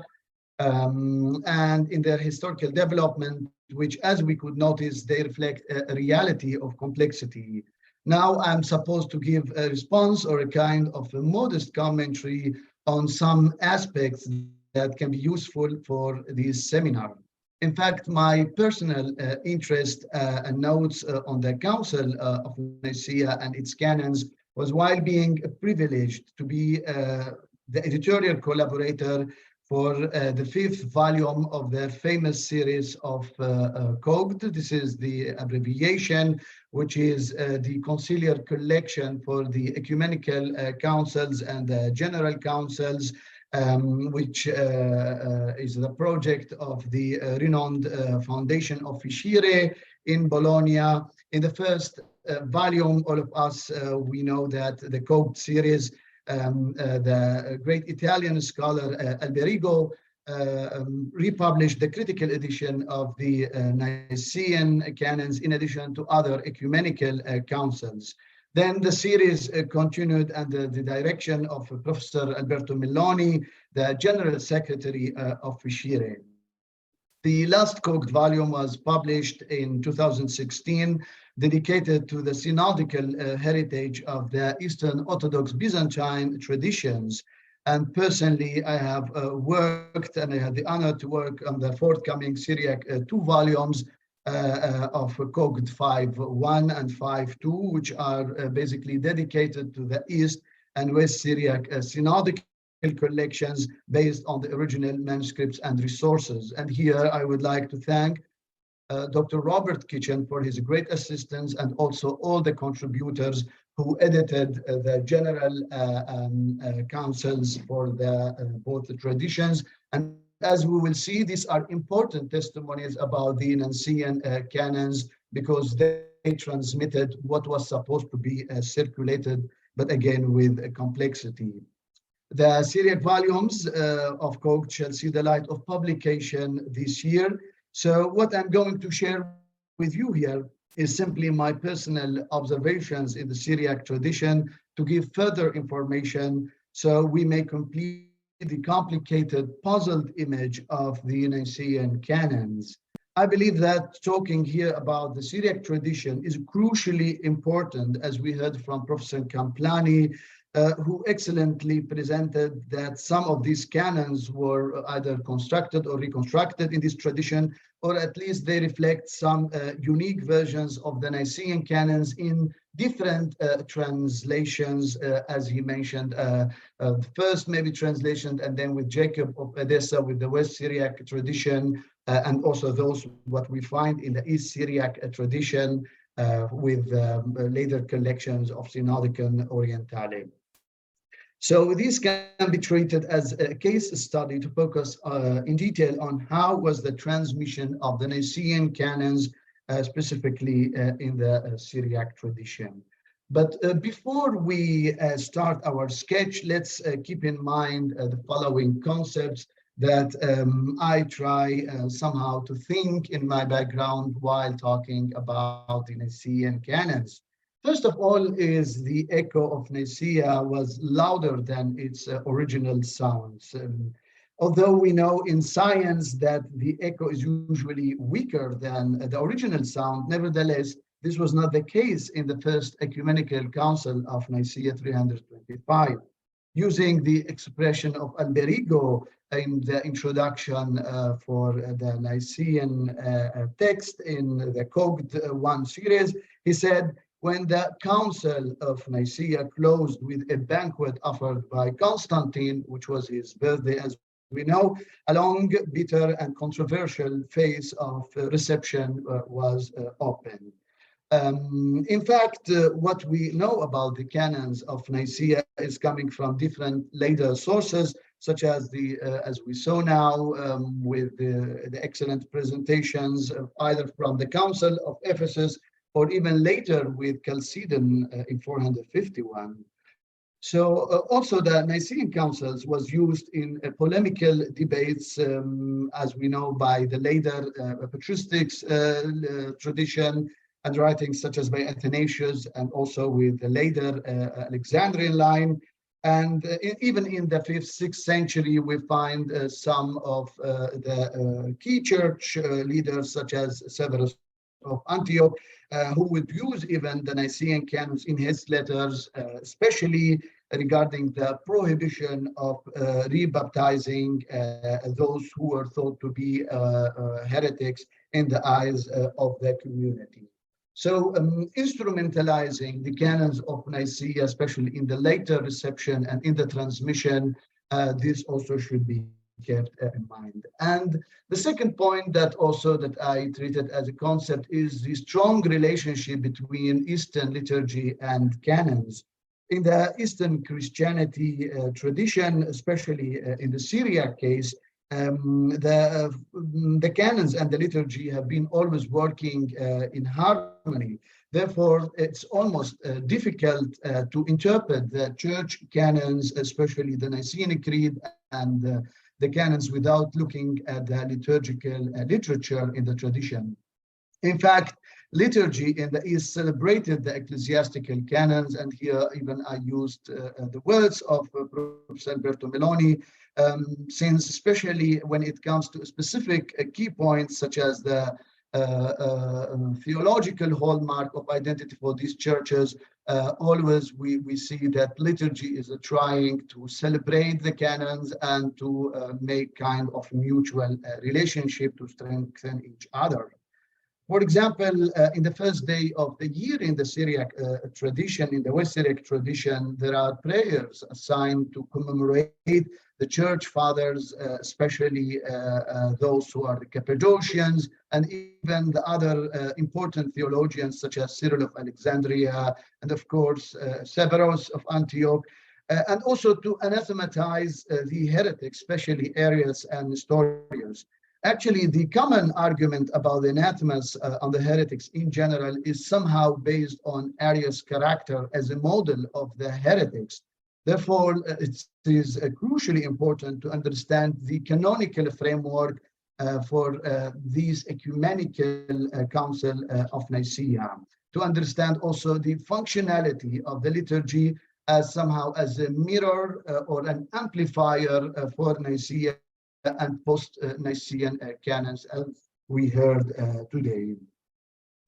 and in their historical development, which, as we could notice, they reflect a reality of complexity. Now I'm supposed to give a response or a kind of a modest commentary on some aspects that can be useful for this seminar. In fact, my personal interest and notes on the Council of Nicaea and its canons was while being privileged to be the editorial collaborator for the 5th volume of their famous series of COGD. This is the abbreviation, which is the conciliar collection for the ecumenical councils and the general councils, which is the project of the renowned foundation of Uscire in Bologna. In the first volume, all of us, we know that the COGD series, the great Italian scholar Alberigo republished the critical edition of the Nicene canons in addition to other ecumenical councils. Then the series continued under the direction of Professor Alberto Melloni, the General Secretary of Uscire. The last COGD volume was published in 2016, dedicated to the synodical heritage of the Eastern Orthodox Byzantine traditions. And personally, I have worked, and I had the honor to work on the forthcoming Syriac 2 volumes of COGD 5.1 and 5.2, which are basically dedicated to the East and West Syriac synodical collections based on the original manuscripts and resources. And here I would like to thank Dr. Robert Kitchen for his great assistance, and also all the contributors who edited the general councils for the both the traditions, and as we will see, these are important testimonies about the Nicene canons because they transmitted what was supposed to be circulated, but again with complexity. The Syriac volumes of Kocht shall see the light of publication this year. So what I'm going to share with you here is simply my personal observations in the Syriac tradition to give further information so we may complete the complicated, puzzled image of the Nicene canons. I believe that talking here about the Syriac tradition is crucially important, as we heard from Professor Camplani, who excellently presented that some of these canons were either constructed or reconstructed in this tradition, or at least they reflect some unique versions of the Nicene canons in different translations, as he mentioned, the first maybe translation, and then with Jacob of Edessa with the West Syriac tradition, and also those what we find in the East Syriac tradition with later collections of Synodicon Orientale. So these can be treated as a case study to focus in detail on how was the transmission of the Nicene canons, specifically in the Syriac tradition. But before we start our sketch, let's keep in mind the following concepts that I try somehow to think in my background while talking about the Nicene canons. First of all is the echo of Nicaea was louder than its original sounds. Although we know in science that the echo is usually weaker than the original sound, nevertheless, this was not the case in the First Ecumenical Council of Nicaea 325. Using the expression of Alberigo in the introduction for the Nicene text in the Kocht 1 series, he said, when the Council of Nicaea closed with a banquet offered by Constantine, which was his birthday, as we know, a long, bitter, and controversial phase of reception was opened. In fact, what we know about the canons of Nicaea is coming from different later sources, such as as we saw now, with the excellent presentations either from the Council of Ephesus or even later with Chalcedon in 451. So also the Nicene Councils was used in polemical debates, as we know, by the later patristics tradition and writings such as by Athanasius, and also with the later Alexandrian line. And even in the 5th, 6th century, we find some of the key church leaders, such as Severus of Antioch, who would use even the Nicene canons in his letters, especially regarding the prohibition of rebaptizing those who were thought to be heretics in the eyes of the community. So instrumentalizing the canons of Nicaea, especially in the later reception and in the transmission, this also should be kept in mind. And the second point that I treated as a concept is the strong relationship between Eastern liturgy and canons. In the Eastern Christianity tradition, especially in the Syriac case, the canons and the liturgy have been always working in harmony. Therefore, it's almost difficult to interpret the church canons, especially the Nicene Creed and the canons, without looking at the liturgical literature in the tradition. In fact, liturgy in the East celebrated the ecclesiastical canons, and here even I used the words of Professor Alberto Meloni, since especially when it comes to specific key points such as the theological hallmark of identity for these churches, always we see that liturgy is trying to celebrate the canons and to make kind of mutual relationship to strengthen each other. For example, in the first day of the year in the Syriac tradition, in the West Syriac tradition, there are prayers assigned to commemorate the church fathers, especially those who are the Cappadocians, and even the other important theologians such as Cyril of Alexandria, and of course, Severus of Antioch. and also to anathematize the heretics, especially Arians and Nestorians. Actually, the common argument about the anathemas on the heretics in general is somehow based on Arius' character as a model of the heretics. Therefore, it is crucially important to understand the canonical framework for these ecumenical Council of Nicaea, to understand also the functionality of the liturgy as somehow as a mirror or an amplifier for Nicaea and post-Nicene canons, as we heard today.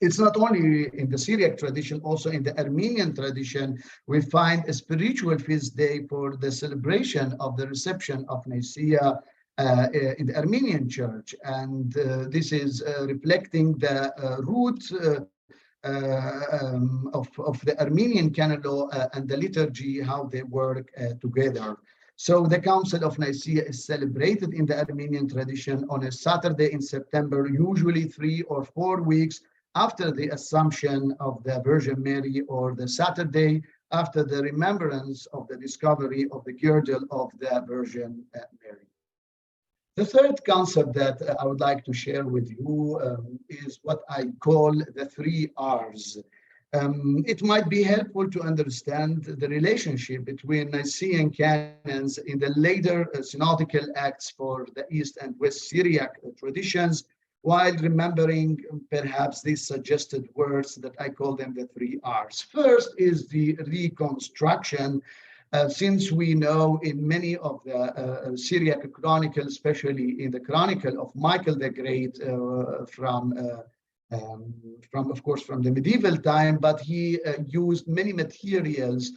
It's not only in the Syriac tradition, also in the Armenian tradition, we find a spiritual feast day for the celebration of the reception of Nicaea in the Armenian church. And this is reflecting the root of the Armenian canon law and the liturgy, how they work together. So the Council of Nicaea is celebrated in the Armenian tradition on a Saturday in September, usually 3 or 4 weeks after the Assumption of the Virgin Mary, or the Saturday after the remembrance of the discovery of the girdle of the Virgin Mary. The third concept that I would like to share with you is what I call the 3 R's. It might be helpful to understand the relationship between Nicene canons in the later synodical acts for the East and West Syriac traditions, while remembering perhaps these suggested words that I call them the 3 R's. First is the reconstruction. Since we know in many of the Syriac chronicles, especially in the Chronicle of Michael the Great, from of course from the medieval time, but he used many materials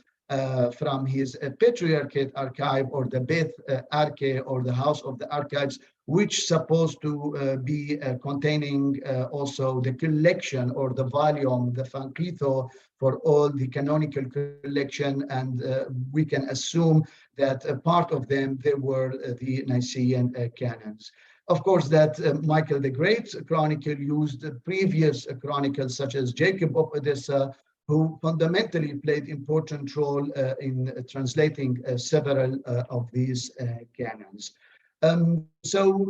from his Patriarchate archive, or the Beth Arche, or the House of the Archives, which supposed to be containing also the collection or the volume, the Fanchitho, for all the canonical collection, and we can assume that a part of them, they were the Nicene canons. Of course, that Michael the Great's chronicle used previous chronicles such as Jacob of Edessa, who fundamentally played important role in translating several of these canons. So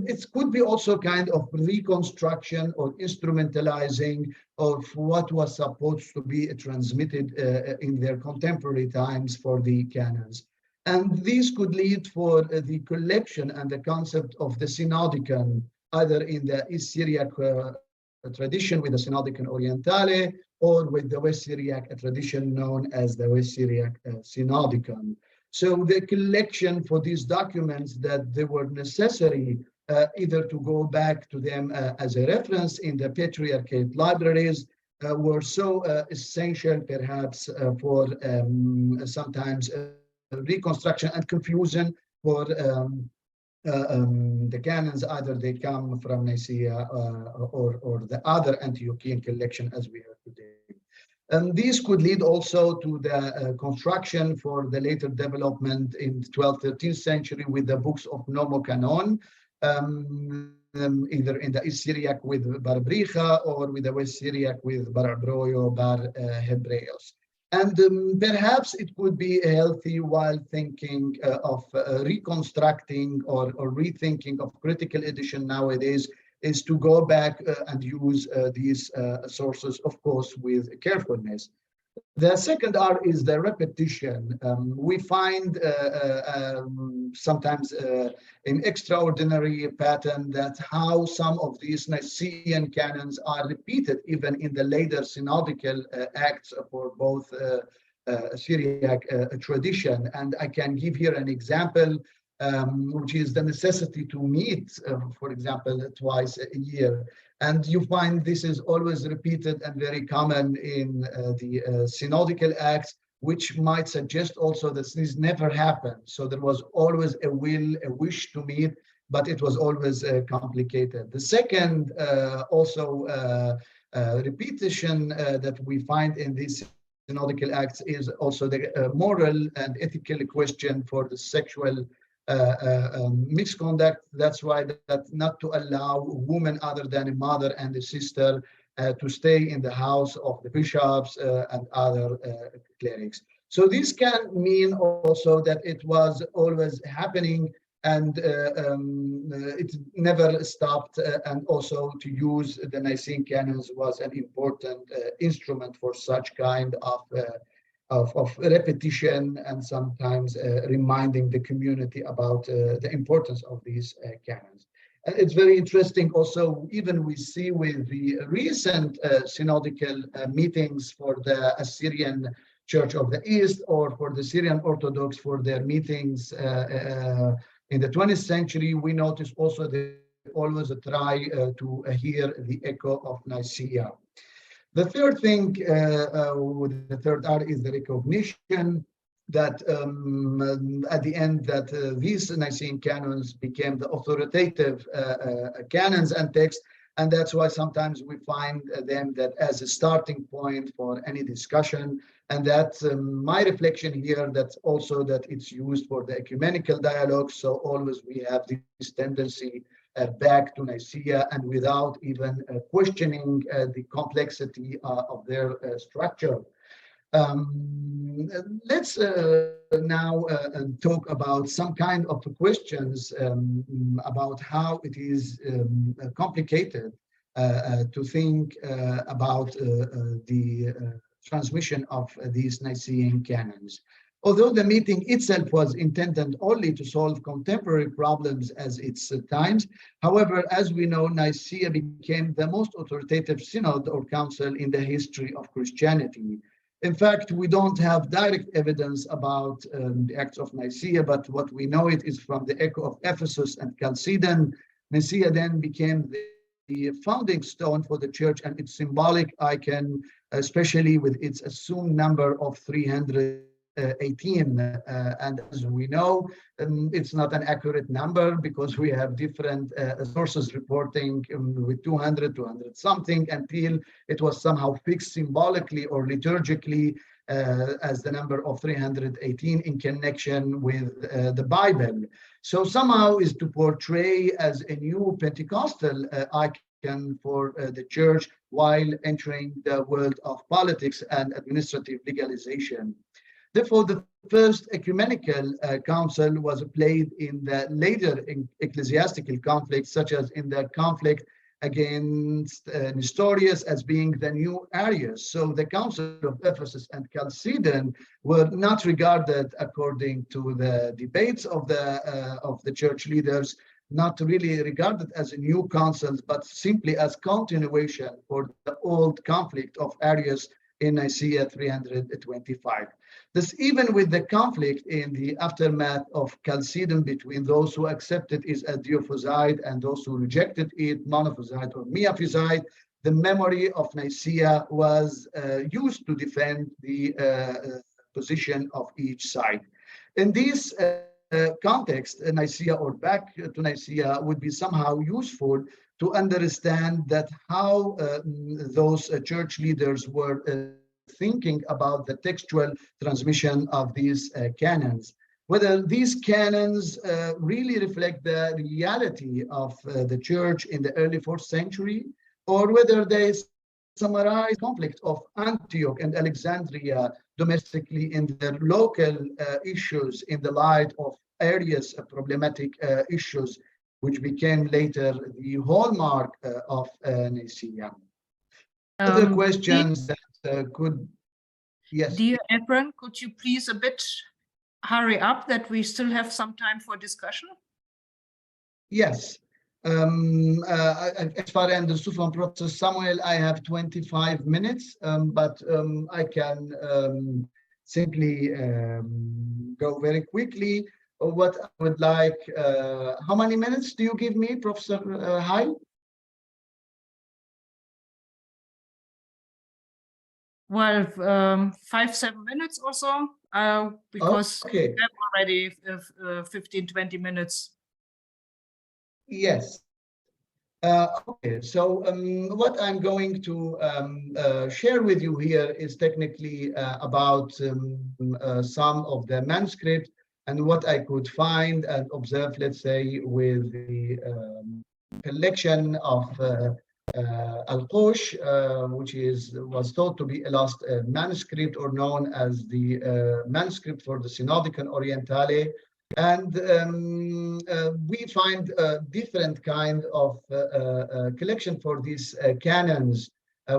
it could be also kind of reconstruction or instrumentalizing of what was supposed to be transmitted in their contemporary times for the canons. And these could lead for the collection and the concept of the Synodicon, either in the East Syriac tradition with the Synodicon Orientale, or with the West Syriac tradition known as the West Syriac Synodicon. So the collection for these documents, that they were necessary either to go back to them as a reference in the Patriarchate libraries, were so essential perhaps for sometimes reconstruction and confusion for the canons, either they come from Nicaea or the other Antiochian collection as we have today. These could lead also to the construction for the later development in the 12th, 13th century with the books of Nomocanon, either in the East Syriac with Bar Bricha, or with the West Syriac with Bar Abroio, Bar Hebreos. And perhaps it could be healthy, while thinking of reconstructing or rethinking of critical edition nowadays, is to go back and use these sources, of course, with carefulness. The second R is the repetition. We find sometimes an extraordinary pattern that how some of these Nicene canons are repeated even in the later synodical acts for both Syriac tradition. And I can give here an example, which is the necessity to meet, for example, twice a year. And you find this is always repeated and very common in the synodical acts, which might suggest also that this never happened. So there was always a will, a wish to meet, but it was always complicated. The second also repetition that we find in these synodical acts is also the moral and ethical question for the sexual misconduct. That's why that not to allow a woman other than a mother and a sister to stay in the house of the bishops and other clerics. So this can mean also that it was always happening and it never stopped, and also to use the Nicene Canons was an important instrument for such kind of repetition and sometimes reminding the community about the importance of these canons. And it's very interesting also, even we see with the recent synodical meetings for the Assyrian Church of the East or for the Syrian Orthodox for their meetings in the 20th century, we notice also they always try to hear the echo of Nicaea. The third thing, with the third R, is the recognition that at the end that these Nicene canons became the authoritative canons and texts, and that's why sometimes we find them that as a starting point for any discussion. And that's my reflection here, that's also that it's used for the ecumenical dialogue. So always we have this tendency back to Nicaea and without even questioning the complexity of their structure. Let's now talk about some kind of questions about how it is complicated to think about the transmission of these Nicene canons. Although the meeting itself was intended only to solve contemporary problems as its times, however, as we know, Nicaea became the most authoritative synod or council in the history of Christianity. In fact, we don't have direct evidence about the Acts of Nicaea, but what we know it is from the echo of Ephesus and Chalcedon. Nicaea then became the founding stone for the church and its symbolic icon, especially with its assumed number of 318. And as we know, it's not an accurate number because we have different sources reporting with 200, 200 something until it was somehow fixed symbolically or liturgically as the number of 318 in connection with the Bible. So somehow is to portray as a new Pentecostal icon for the church while entering the world of politics and administrative legalization. Therefore, the first ecumenical council was played in the later ecclesiastical conflicts, such as in the conflict against Nestorius as being the new Arius. So the Council of Ephesus and Chalcedon were not regarded, according to the debates of the church leaders, not really regarded as a new councils, but simply as continuation for the old conflict of Arius in Nicaea 325. This, even with the conflict in the aftermath of Chalcedon between those who accepted it as Diophysite and those who rejected it, Monophysite or Miaphysite, the memory of Nicaea was used to defend the position of each side. In this context, Nicaea or back to Nicaea would be somehow useful to understand that how those church leaders were thinking about the textual transmission of these canons, whether these canons really reflect the reality of the church in the early 4th century, or whether they summarize conflict of Antioch and Alexandria domestically in their local issues in the light of Arius problematic issues, which became later the hallmark of Nicaea. Other questions that could, yes. Dear Ephrem, could you please a bit hurry up that we still have some time for discussion? Yes. As far as I understood from Professor Samuel, I have 25 minutes, but I can simply go very quickly. What I would like, how many minutes do you give me, Professor Hai? Well, 5-7 minutes or so, because okay. we have already 15-20 minutes. Yes. Okay, so what I'm going to share with you here is technically about some of the manuscript and what I could find and observe, let's say, with the collection of Al-Qosh, which was thought to be a lost manuscript, or known as the manuscript for the Synodicon Orientale. And we find a different kind of collection for these canons.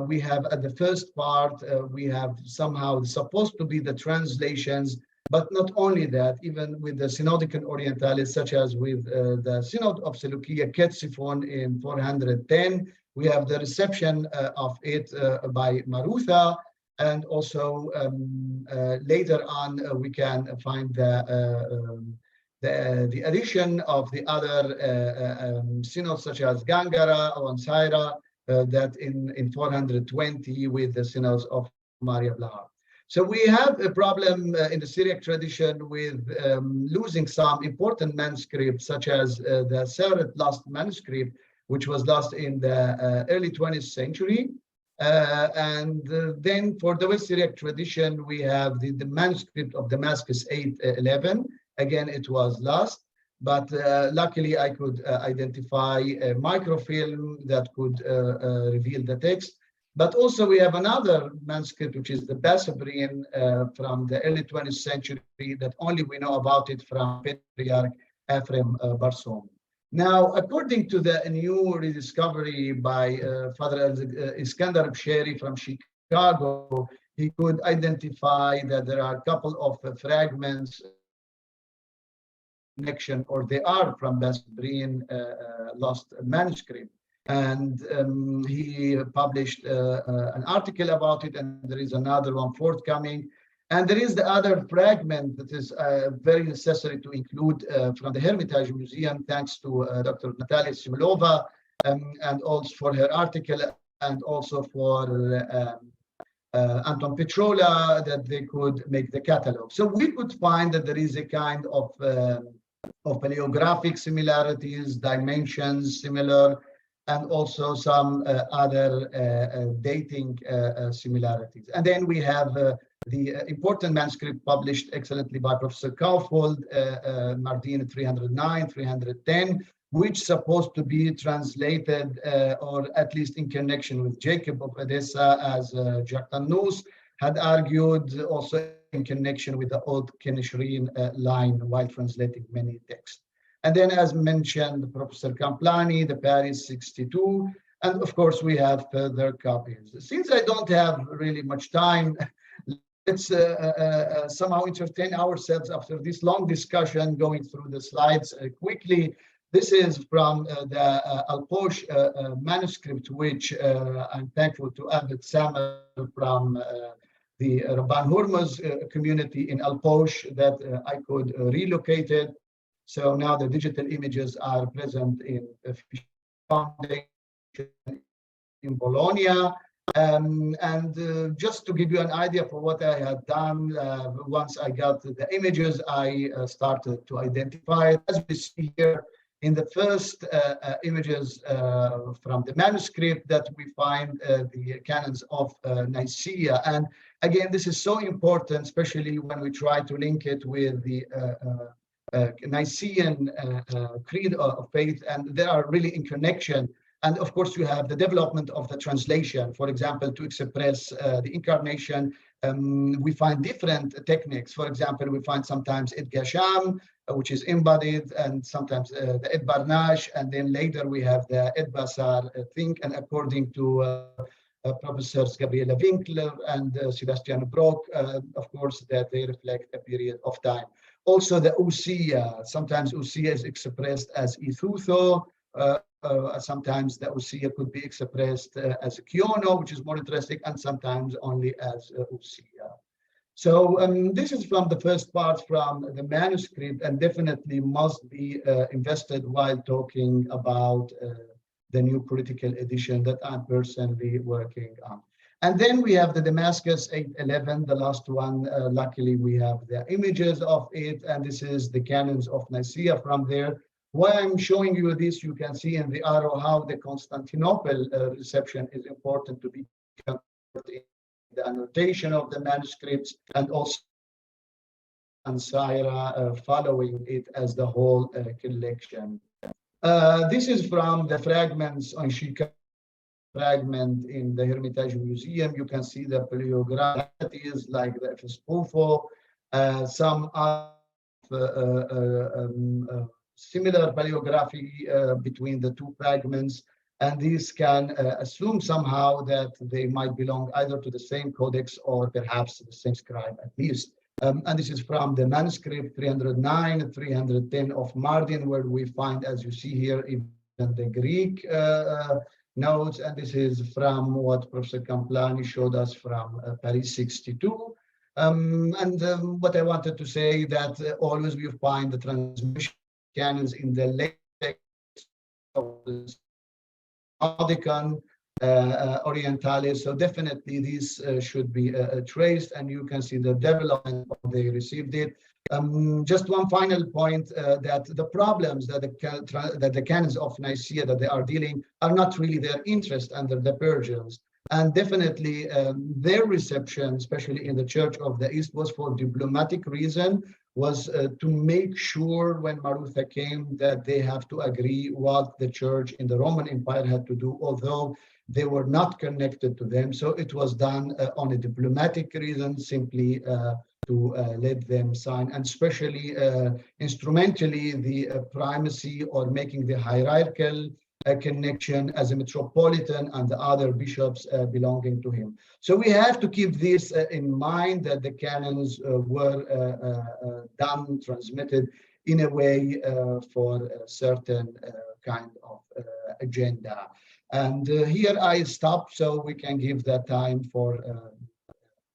We have at the first part, we have somehow supposed to be the translations, but not only that, even with the Synodicon Orientale, such as with the Synod of Seleucia, Ctesiphon in 410, we have the reception of it by Marutha, and also later on we can find the addition of the other synods, such as Gangara or Ansaira, that in 420 with the synods of Maria Blaha. So we have a problem in the Syriac tradition with losing some important manuscripts, such as the Seret lost manuscript, which was lost in the early 20th century. Then for the West Syriac tradition, we have the manuscript of Damascus 811. Again, it was lost, but luckily I could identify a microfilm that could reveal the text. But also we have another manuscript, which is the Bassabrian from the early 20th century, that only we know about it from Patriarch Ephrem Barsom. Now, according to the new rediscovery by Father Iskandar Bsheri from Chicago, he could identify that there are a couple of fragments connection, or they are from Bassabrian lost manuscript. And he published an article about it, and there is another one forthcoming. And there is the other fragment that is very necessary to include from the Hermitage Museum, thanks to Dr. Natalia Similova, and also for her article, and also for Anton Petrola, that they could make the catalog. So we could find that there is a kind of paleographic similarities, dimensions similar, and also some other dating similarities. And then we have the important manuscript published excellently by Professor Kaufold, Mardin 309, 310, which is supposed to be translated, or at least in connection with Jacob of Edessa, as Jacques Tannous had argued, also in connection with the old Kenishrin line while translating many texts. And then, as mentioned, Professor Camplani, the Paris 62, and of course we have further copies. Since I don't have really much time, let's somehow entertain ourselves after this long discussion, going through the slides quickly. This is from the Al-Qosh manuscript, which I'm thankful to Abbot Samuel from the Rabban Hormuz community in Al-Qosh that I could relocate it. So now the digital images are present in the Foundation in Bologna. Just to give you an idea for what I had done, once I got the images, I started to identify it. As we see here in the first images from the manuscript, that we find the canons of Nicaea. And again, this is so important, especially when we try to link it with the Nicene creed of faith, and they are really in connection. And of course, you have the development of the translation. For example, to express the incarnation, we find different techniques. For example, we find sometimes Ed Gasham, which is embodied, and sometimes the Ed Barnash, and then later we have the Ed Basar thing. And according to Professors Gabriela Winkler and Sebastian Brock, of course, that they reflect a period of time. Also, the Ousia, sometimes Ousia is expressed as Ithutho. Sometimes the Ousia could be expressed as Kiono, which is more interesting, and sometimes only as Ousia. So this is from the first part from the manuscript, and definitely must be invested while talking about the new political edition that I'm personally working on. And then we have the Damascus 811, the last one. Luckily, we have the images of it, and this is the Canons of Nicaea from there. Why I'm showing you this, you can see in the arrow how the Constantinople reception is important to be covered in the annotation of the manuscripts, and also Ansaira following it as the whole collection. This is from the fragments on Chicago fragment in the Hermitage Museum. You can see the paleographies like the Fespufo, some similar paleography between the two fragments, and these can assume somehow that they might belong either to the same codex or perhaps the same scribe at least. And this is from the manuscript 309, 310 of Mardin, where we find, as you see here, even the Greek notes, and this is from what Professor Camplani showed us from Paris 62. What I wanted to say that always we find the transmission canons in the late text of the Synodicon Orientalis, so definitely these should be traced, and you can see the development of they received it. Just one final point, that the problems that the canons of Nicaea that they are dealing are not really their interest under the Persians. And definitely their reception, especially in the Church of the East, was for diplomatic reason, was to make sure when Marutha came that they have to agree what the Church in the Roman Empire had to do, although they were not connected to them. So it was done on a diplomatic reason, simply to let them sign, and especially instrumentally the primacy or making the hierarchical connection as a metropolitan and the other bishops belonging to him. So we have to keep this in mind, that the canons were done, transmitted in a way for a certain kind of agenda. And here I stop so we can give that time for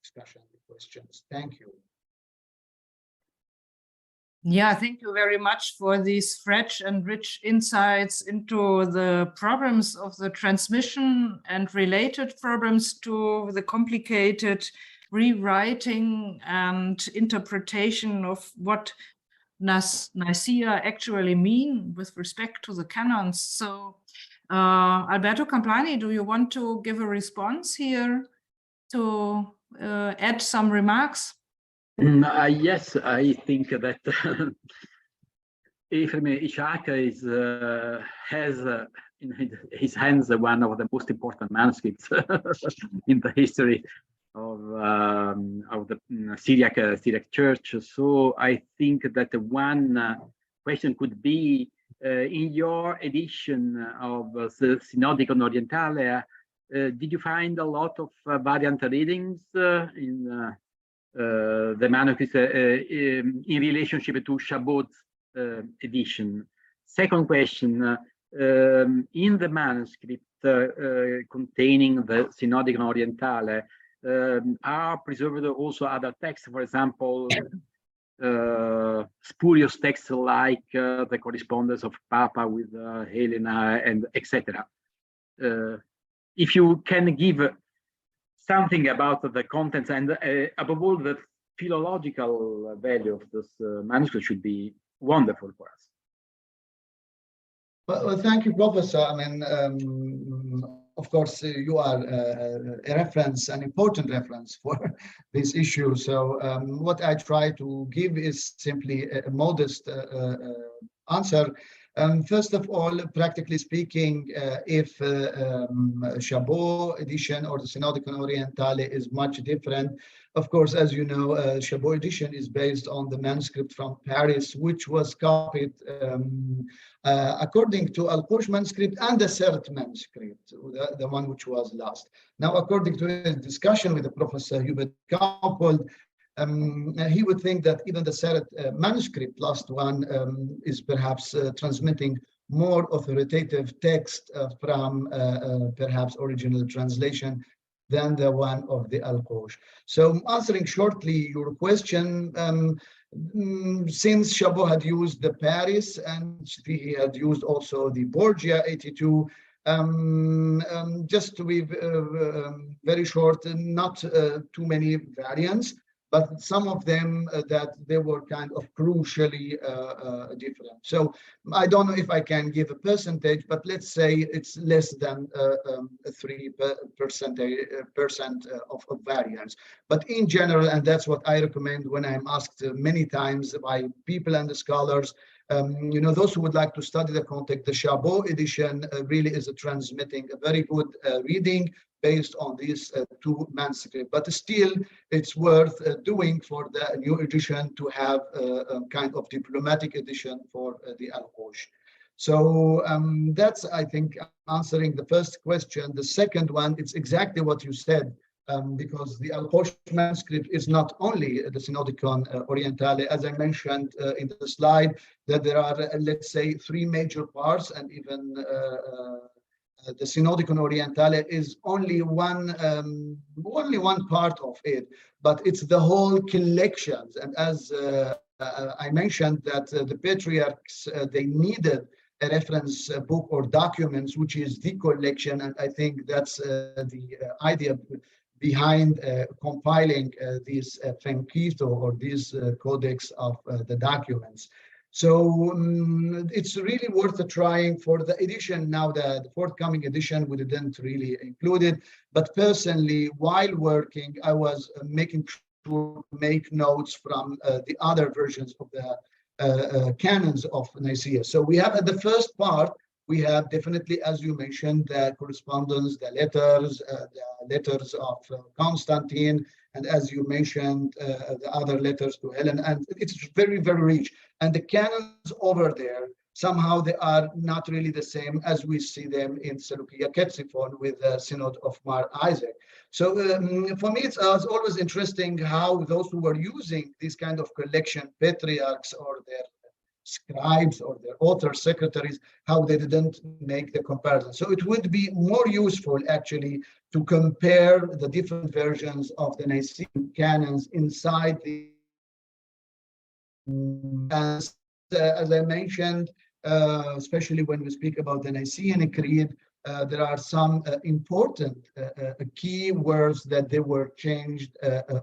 discussion and questions. Thank you. Yeah, thank you very much for these fresh and rich insights into the problems of the transmission and related problems to the complicated rewriting and interpretation of what Nicaea actually mean with respect to the canons. So, Alberto Camplani, do you want to give a response here to add some remarks? Yes, I think that Ephrem Aboud Ishac has in his hands one of the most important manuscripts in the history of the Syriac Church. So I think that one question could be, in your edition of the Synodicon Orientalis, did you find a lot of variant readings in the manuscript in relationship to Chabaud's edition? Second question, in the manuscript containing the Synodicon Orientalis, are preserved also other texts, for example, spurious texts like the correspondence of Papa with Helena and etc. If you can give something about the contents and above all the philological value of this manuscript, should be wonderful for us. Well, thank you, Professor. I mean, of course, you are a reference, an important reference for this issue. So what I try to give is simply a modest answer. First of all, practically speaking, if Chabaud edition or the Synodicon Orientalis is much different, of course, as you know, Chabaud edition is based on the manuscript from Paris, which was copied according to Alqosh manuscript and the Sert manuscript, the one which was lost. Now, according to his discussion with the Professor Hubert Campold, he would think that even the Seret manuscript, last one, is perhaps transmitting more authoritative text from perhaps original translation than the one of the Alqosh. So answering shortly your question, since Chabaud had used the Paris and he had used also the Borgia 82, just to be very short, not too many variants, but some of them that they were kind of crucially different. So I don't know if I can give a percentage, but let's say it's less than 3% of variance. But in general, and that's what I recommend when I'm asked many times by people and the scholars, Those who would like to study the context, the Chabot edition really is transmitting a very good reading based on these two manuscripts. But still, it's worth doing for the new edition to have a kind of diplomatic edition for the Al-Ghosh. So that's, I think, answering the first question. The second one, it's exactly what you said, because the Al-Ghosh manuscript is not only the Synodicon Orientale, as I mentioned in the slide, that there are, let's say, three major parts, and even the Synodicon Orientale is only one part of it, but it's the whole collections. And as I mentioned, that the patriarchs, they needed a reference book or documents, which is the collection, and I think that's the idea behind compiling this Fenkito or this codex of the documents. So it's really worth trying. For the edition now, the forthcoming edition, we didn't really include it, but personally, while working, I was making sure to make notes from the other versions of the canons of Nicaea. So we have at the first part, we have definitely, as you mentioned, the correspondence, the letters of Constantine, and as you mentioned, the other letters to Helen, and it's very, very rich. And the canons over there, somehow they are not really the same as we see them in Seleucia Ctesiphon with the Synod of Mar Isaac. So for me, it's always interesting how those who were using this kind of collection, patriarchs or their scribes or their author secretaries, how they didn't make the comparison. So it would be more useful actually to compare the different versions of the Nicene canons inside the as I mentioned, especially when we speak about the Nicene Creed, there are some important key words that they were changed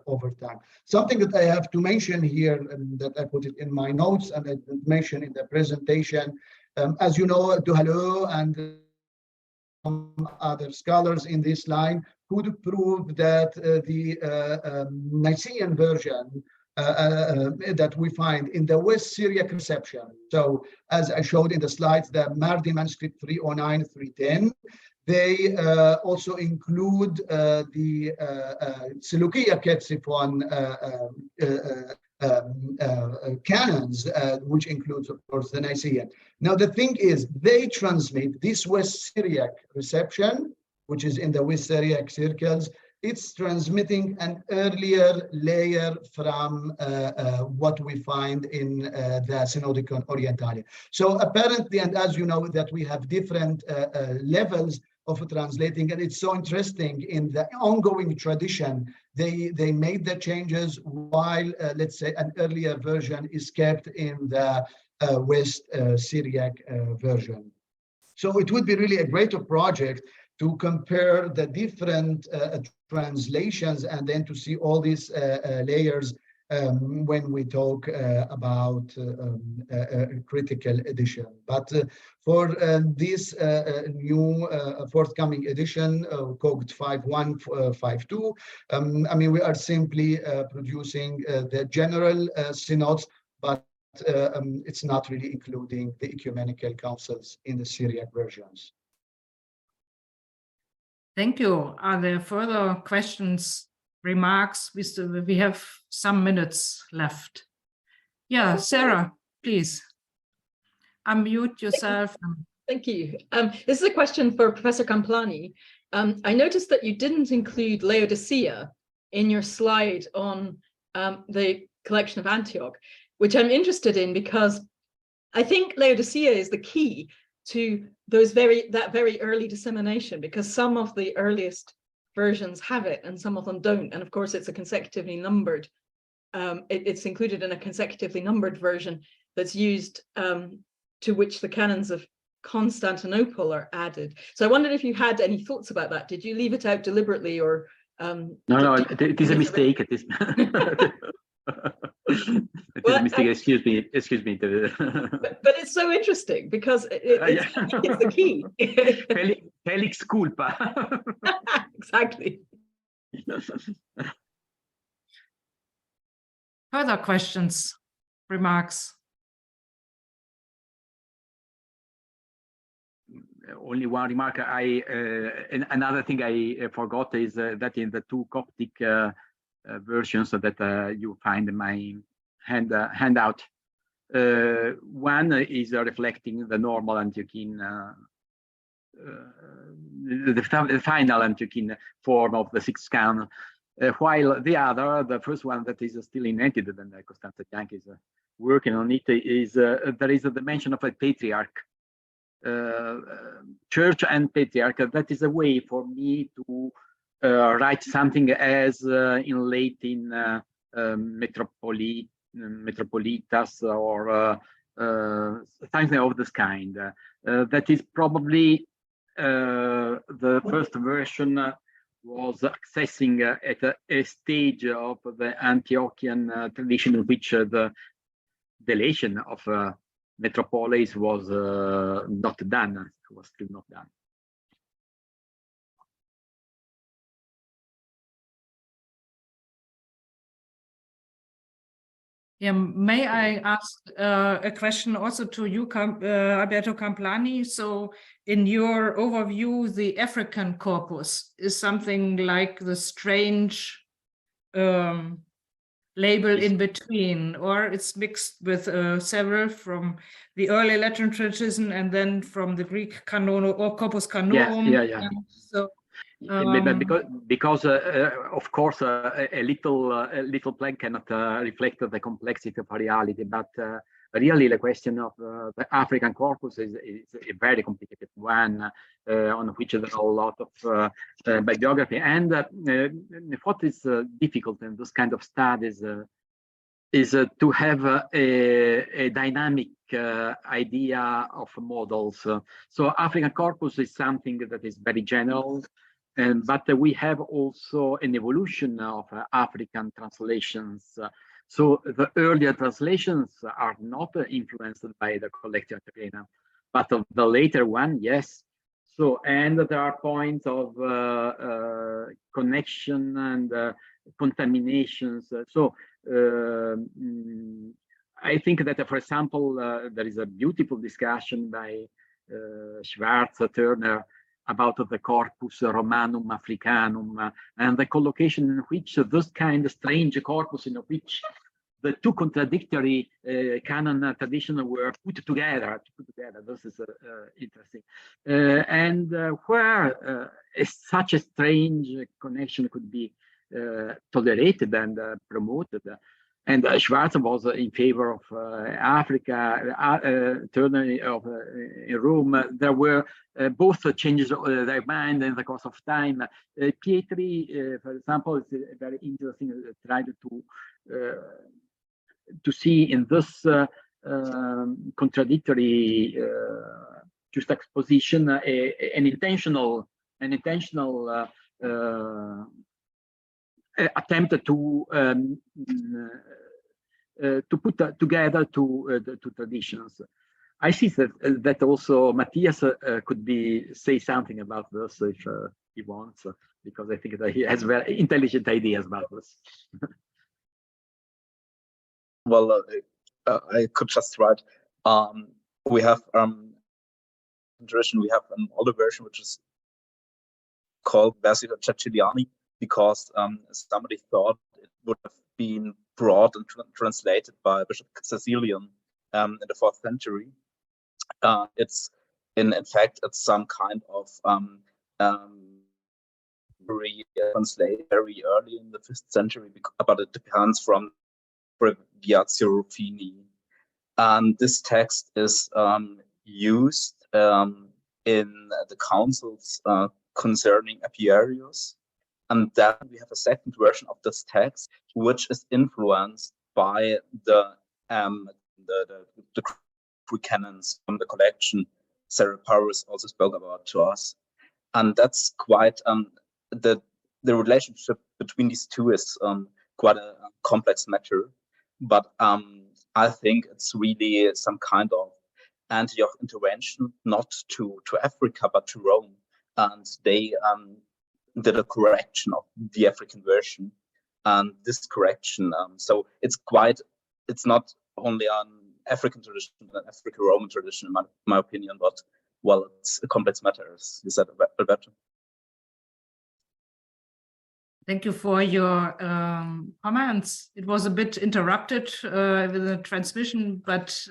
over time. Something that I have to mention here, and that I put it in my notes and I mentioned in the presentation, as you know, Duhalot and some other scholars in this line could prove that the Nicene version that we find in the West Syriac reception. So as I showed in the slides, the Mardi manuscript 309, 310, they also include the Seleucia Ctesiphon canons, which includes, of course, the Nicene. Now, the thing is, they transmit this West Syriac reception, which is in the West Syriac circles. It's transmitting an earlier layer from what we find in the Synodicon Orientale. So apparently, and as you know, that we have different levels of translating, and it's so interesting in the ongoing tradition, they made the changes while, let's say, an earlier version is kept in the West Syriac version. So it would be really a greater project to compare the different translations and then to see all these layers when we talk about critical edition. But for this new forthcoming edition, COGT 5152, I mean, we are simply producing the general synods, but it's not really including the ecumenical councils in the Syriac versions. Thank you. Are there further questions, remarks? We have some minutes left. Yeah, Sarah, please unmute yourself. Thank you. This is a question for Professor Camplani. I noticed that you didn't include Laodicea in your slide on the collection of Antioch, which I'm interested in because I think Laodicea is the key to that very early dissemination, because some of the earliest versions have it and some of them don't. And of course, it's a consecutively numbered. It's included in a consecutively numbered version that's used to which the canons of Constantinople are added. So I wondered if you had any thoughts about that. Did you leave it out deliberately, or no, it is a mistake. It is. It is a mistake. Excuse me. But it's so interesting because it's the key. Felix culpa. Exactly. Further questions, remarks? only one remark. Another thing I forgot is that in the two Coptic versions that you find in my handout, one is reflecting the normal Antiochian, the final Antiochian form of the sixth canon, while the other, the first one that is still invented, and Constanze Jank is working on it, is there is the mention of a patriarch, church and patriarch. That is a way for me to write something as in Latin metropolitas or something of this kind. That is probably the first version was accessing at a stage of the Antiochian tradition in which the delation of metropolis was not done, was still not done. Yeah, may I ask a question also to you, Alberto Camplani? So in your overview, the African corpus is something like the strange label in between, or it's mixed with several from the early Latin tradition and then from the Greek canon or corpus canorum. Yes, yeah. So because of course a little plague cannot reflect the complexity of reality, but really the question of the African corpus is a very complicated one on which there are a lot of bibliography. And what is difficult in this kind of studies is to have a dynamic idea of models. So African corpus is something that is very general. But we have also an evolution of African translations. So the earlier translations are not influenced by the collective Antiquarian, but of the later one, yes. So, and there are points of connection and contaminations. So I think that, for example, there is a beautiful discussion by Schwarz, Turner, about the corpus Romanum Africanum and the collocation in which this kind of strange corpus in which the two contradictory canon traditions were put together. This is interesting. And where such a strange connection could be tolerated and promoted. And Schwarz was in favor of Africa, Turner of in Rome. There were both changes their mind in the course of time. Pietri, for example, is very interesting. Tried to see in this contradictory juxtaposition an intentional attempt to put together two traditions. I see that also Matthias could say something about this if he wants, because I think that he has very intelligent ideas about this. Well, I could just write. We have tradition. We have an older version which is called Versio Ceciliani, because somebody thought it would have been brought and translated by Bishop Cecilian in the 4th century. It's in fact it's some kind of translated very early in the 5th century, but it depends from Breviatio Ruffini. And this text is used in the councils concerning Apiarius. And then we have a second version of this text, which is influenced by the Greek canons from the collection Sarah Powers also spoke about to us. And that's quite the relationship between these two is quite a complex matter. But I think it's really some kind of Antioch intervention, not to Africa but to Rome, and they did a correction of the African version, and this correction. So it's not only an African tradition, an African-Roman tradition, in my opinion, but well, it's a complex matter, as you said, Alberto. Thank you for your comments. It was a bit interrupted with the transmission, but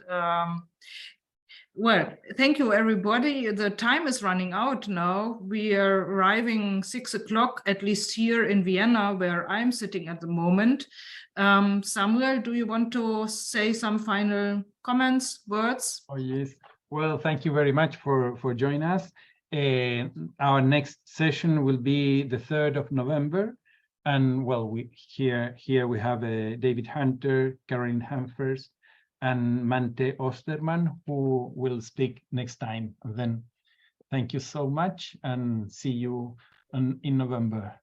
well, thank you, everybody. The time is running out now. We are arriving 6 o'clock, at least here in Vienna, where I'm sitting at the moment. Samuel, do you want to say some final comments, words? Oh, yes. Well, thank you very much for joining us. Our next session will be the 3rd of November. And well, here we have David Hunter, Caroline Humphers, and Mante Osterman, who will speak next time. Then thank you so much and see you in November.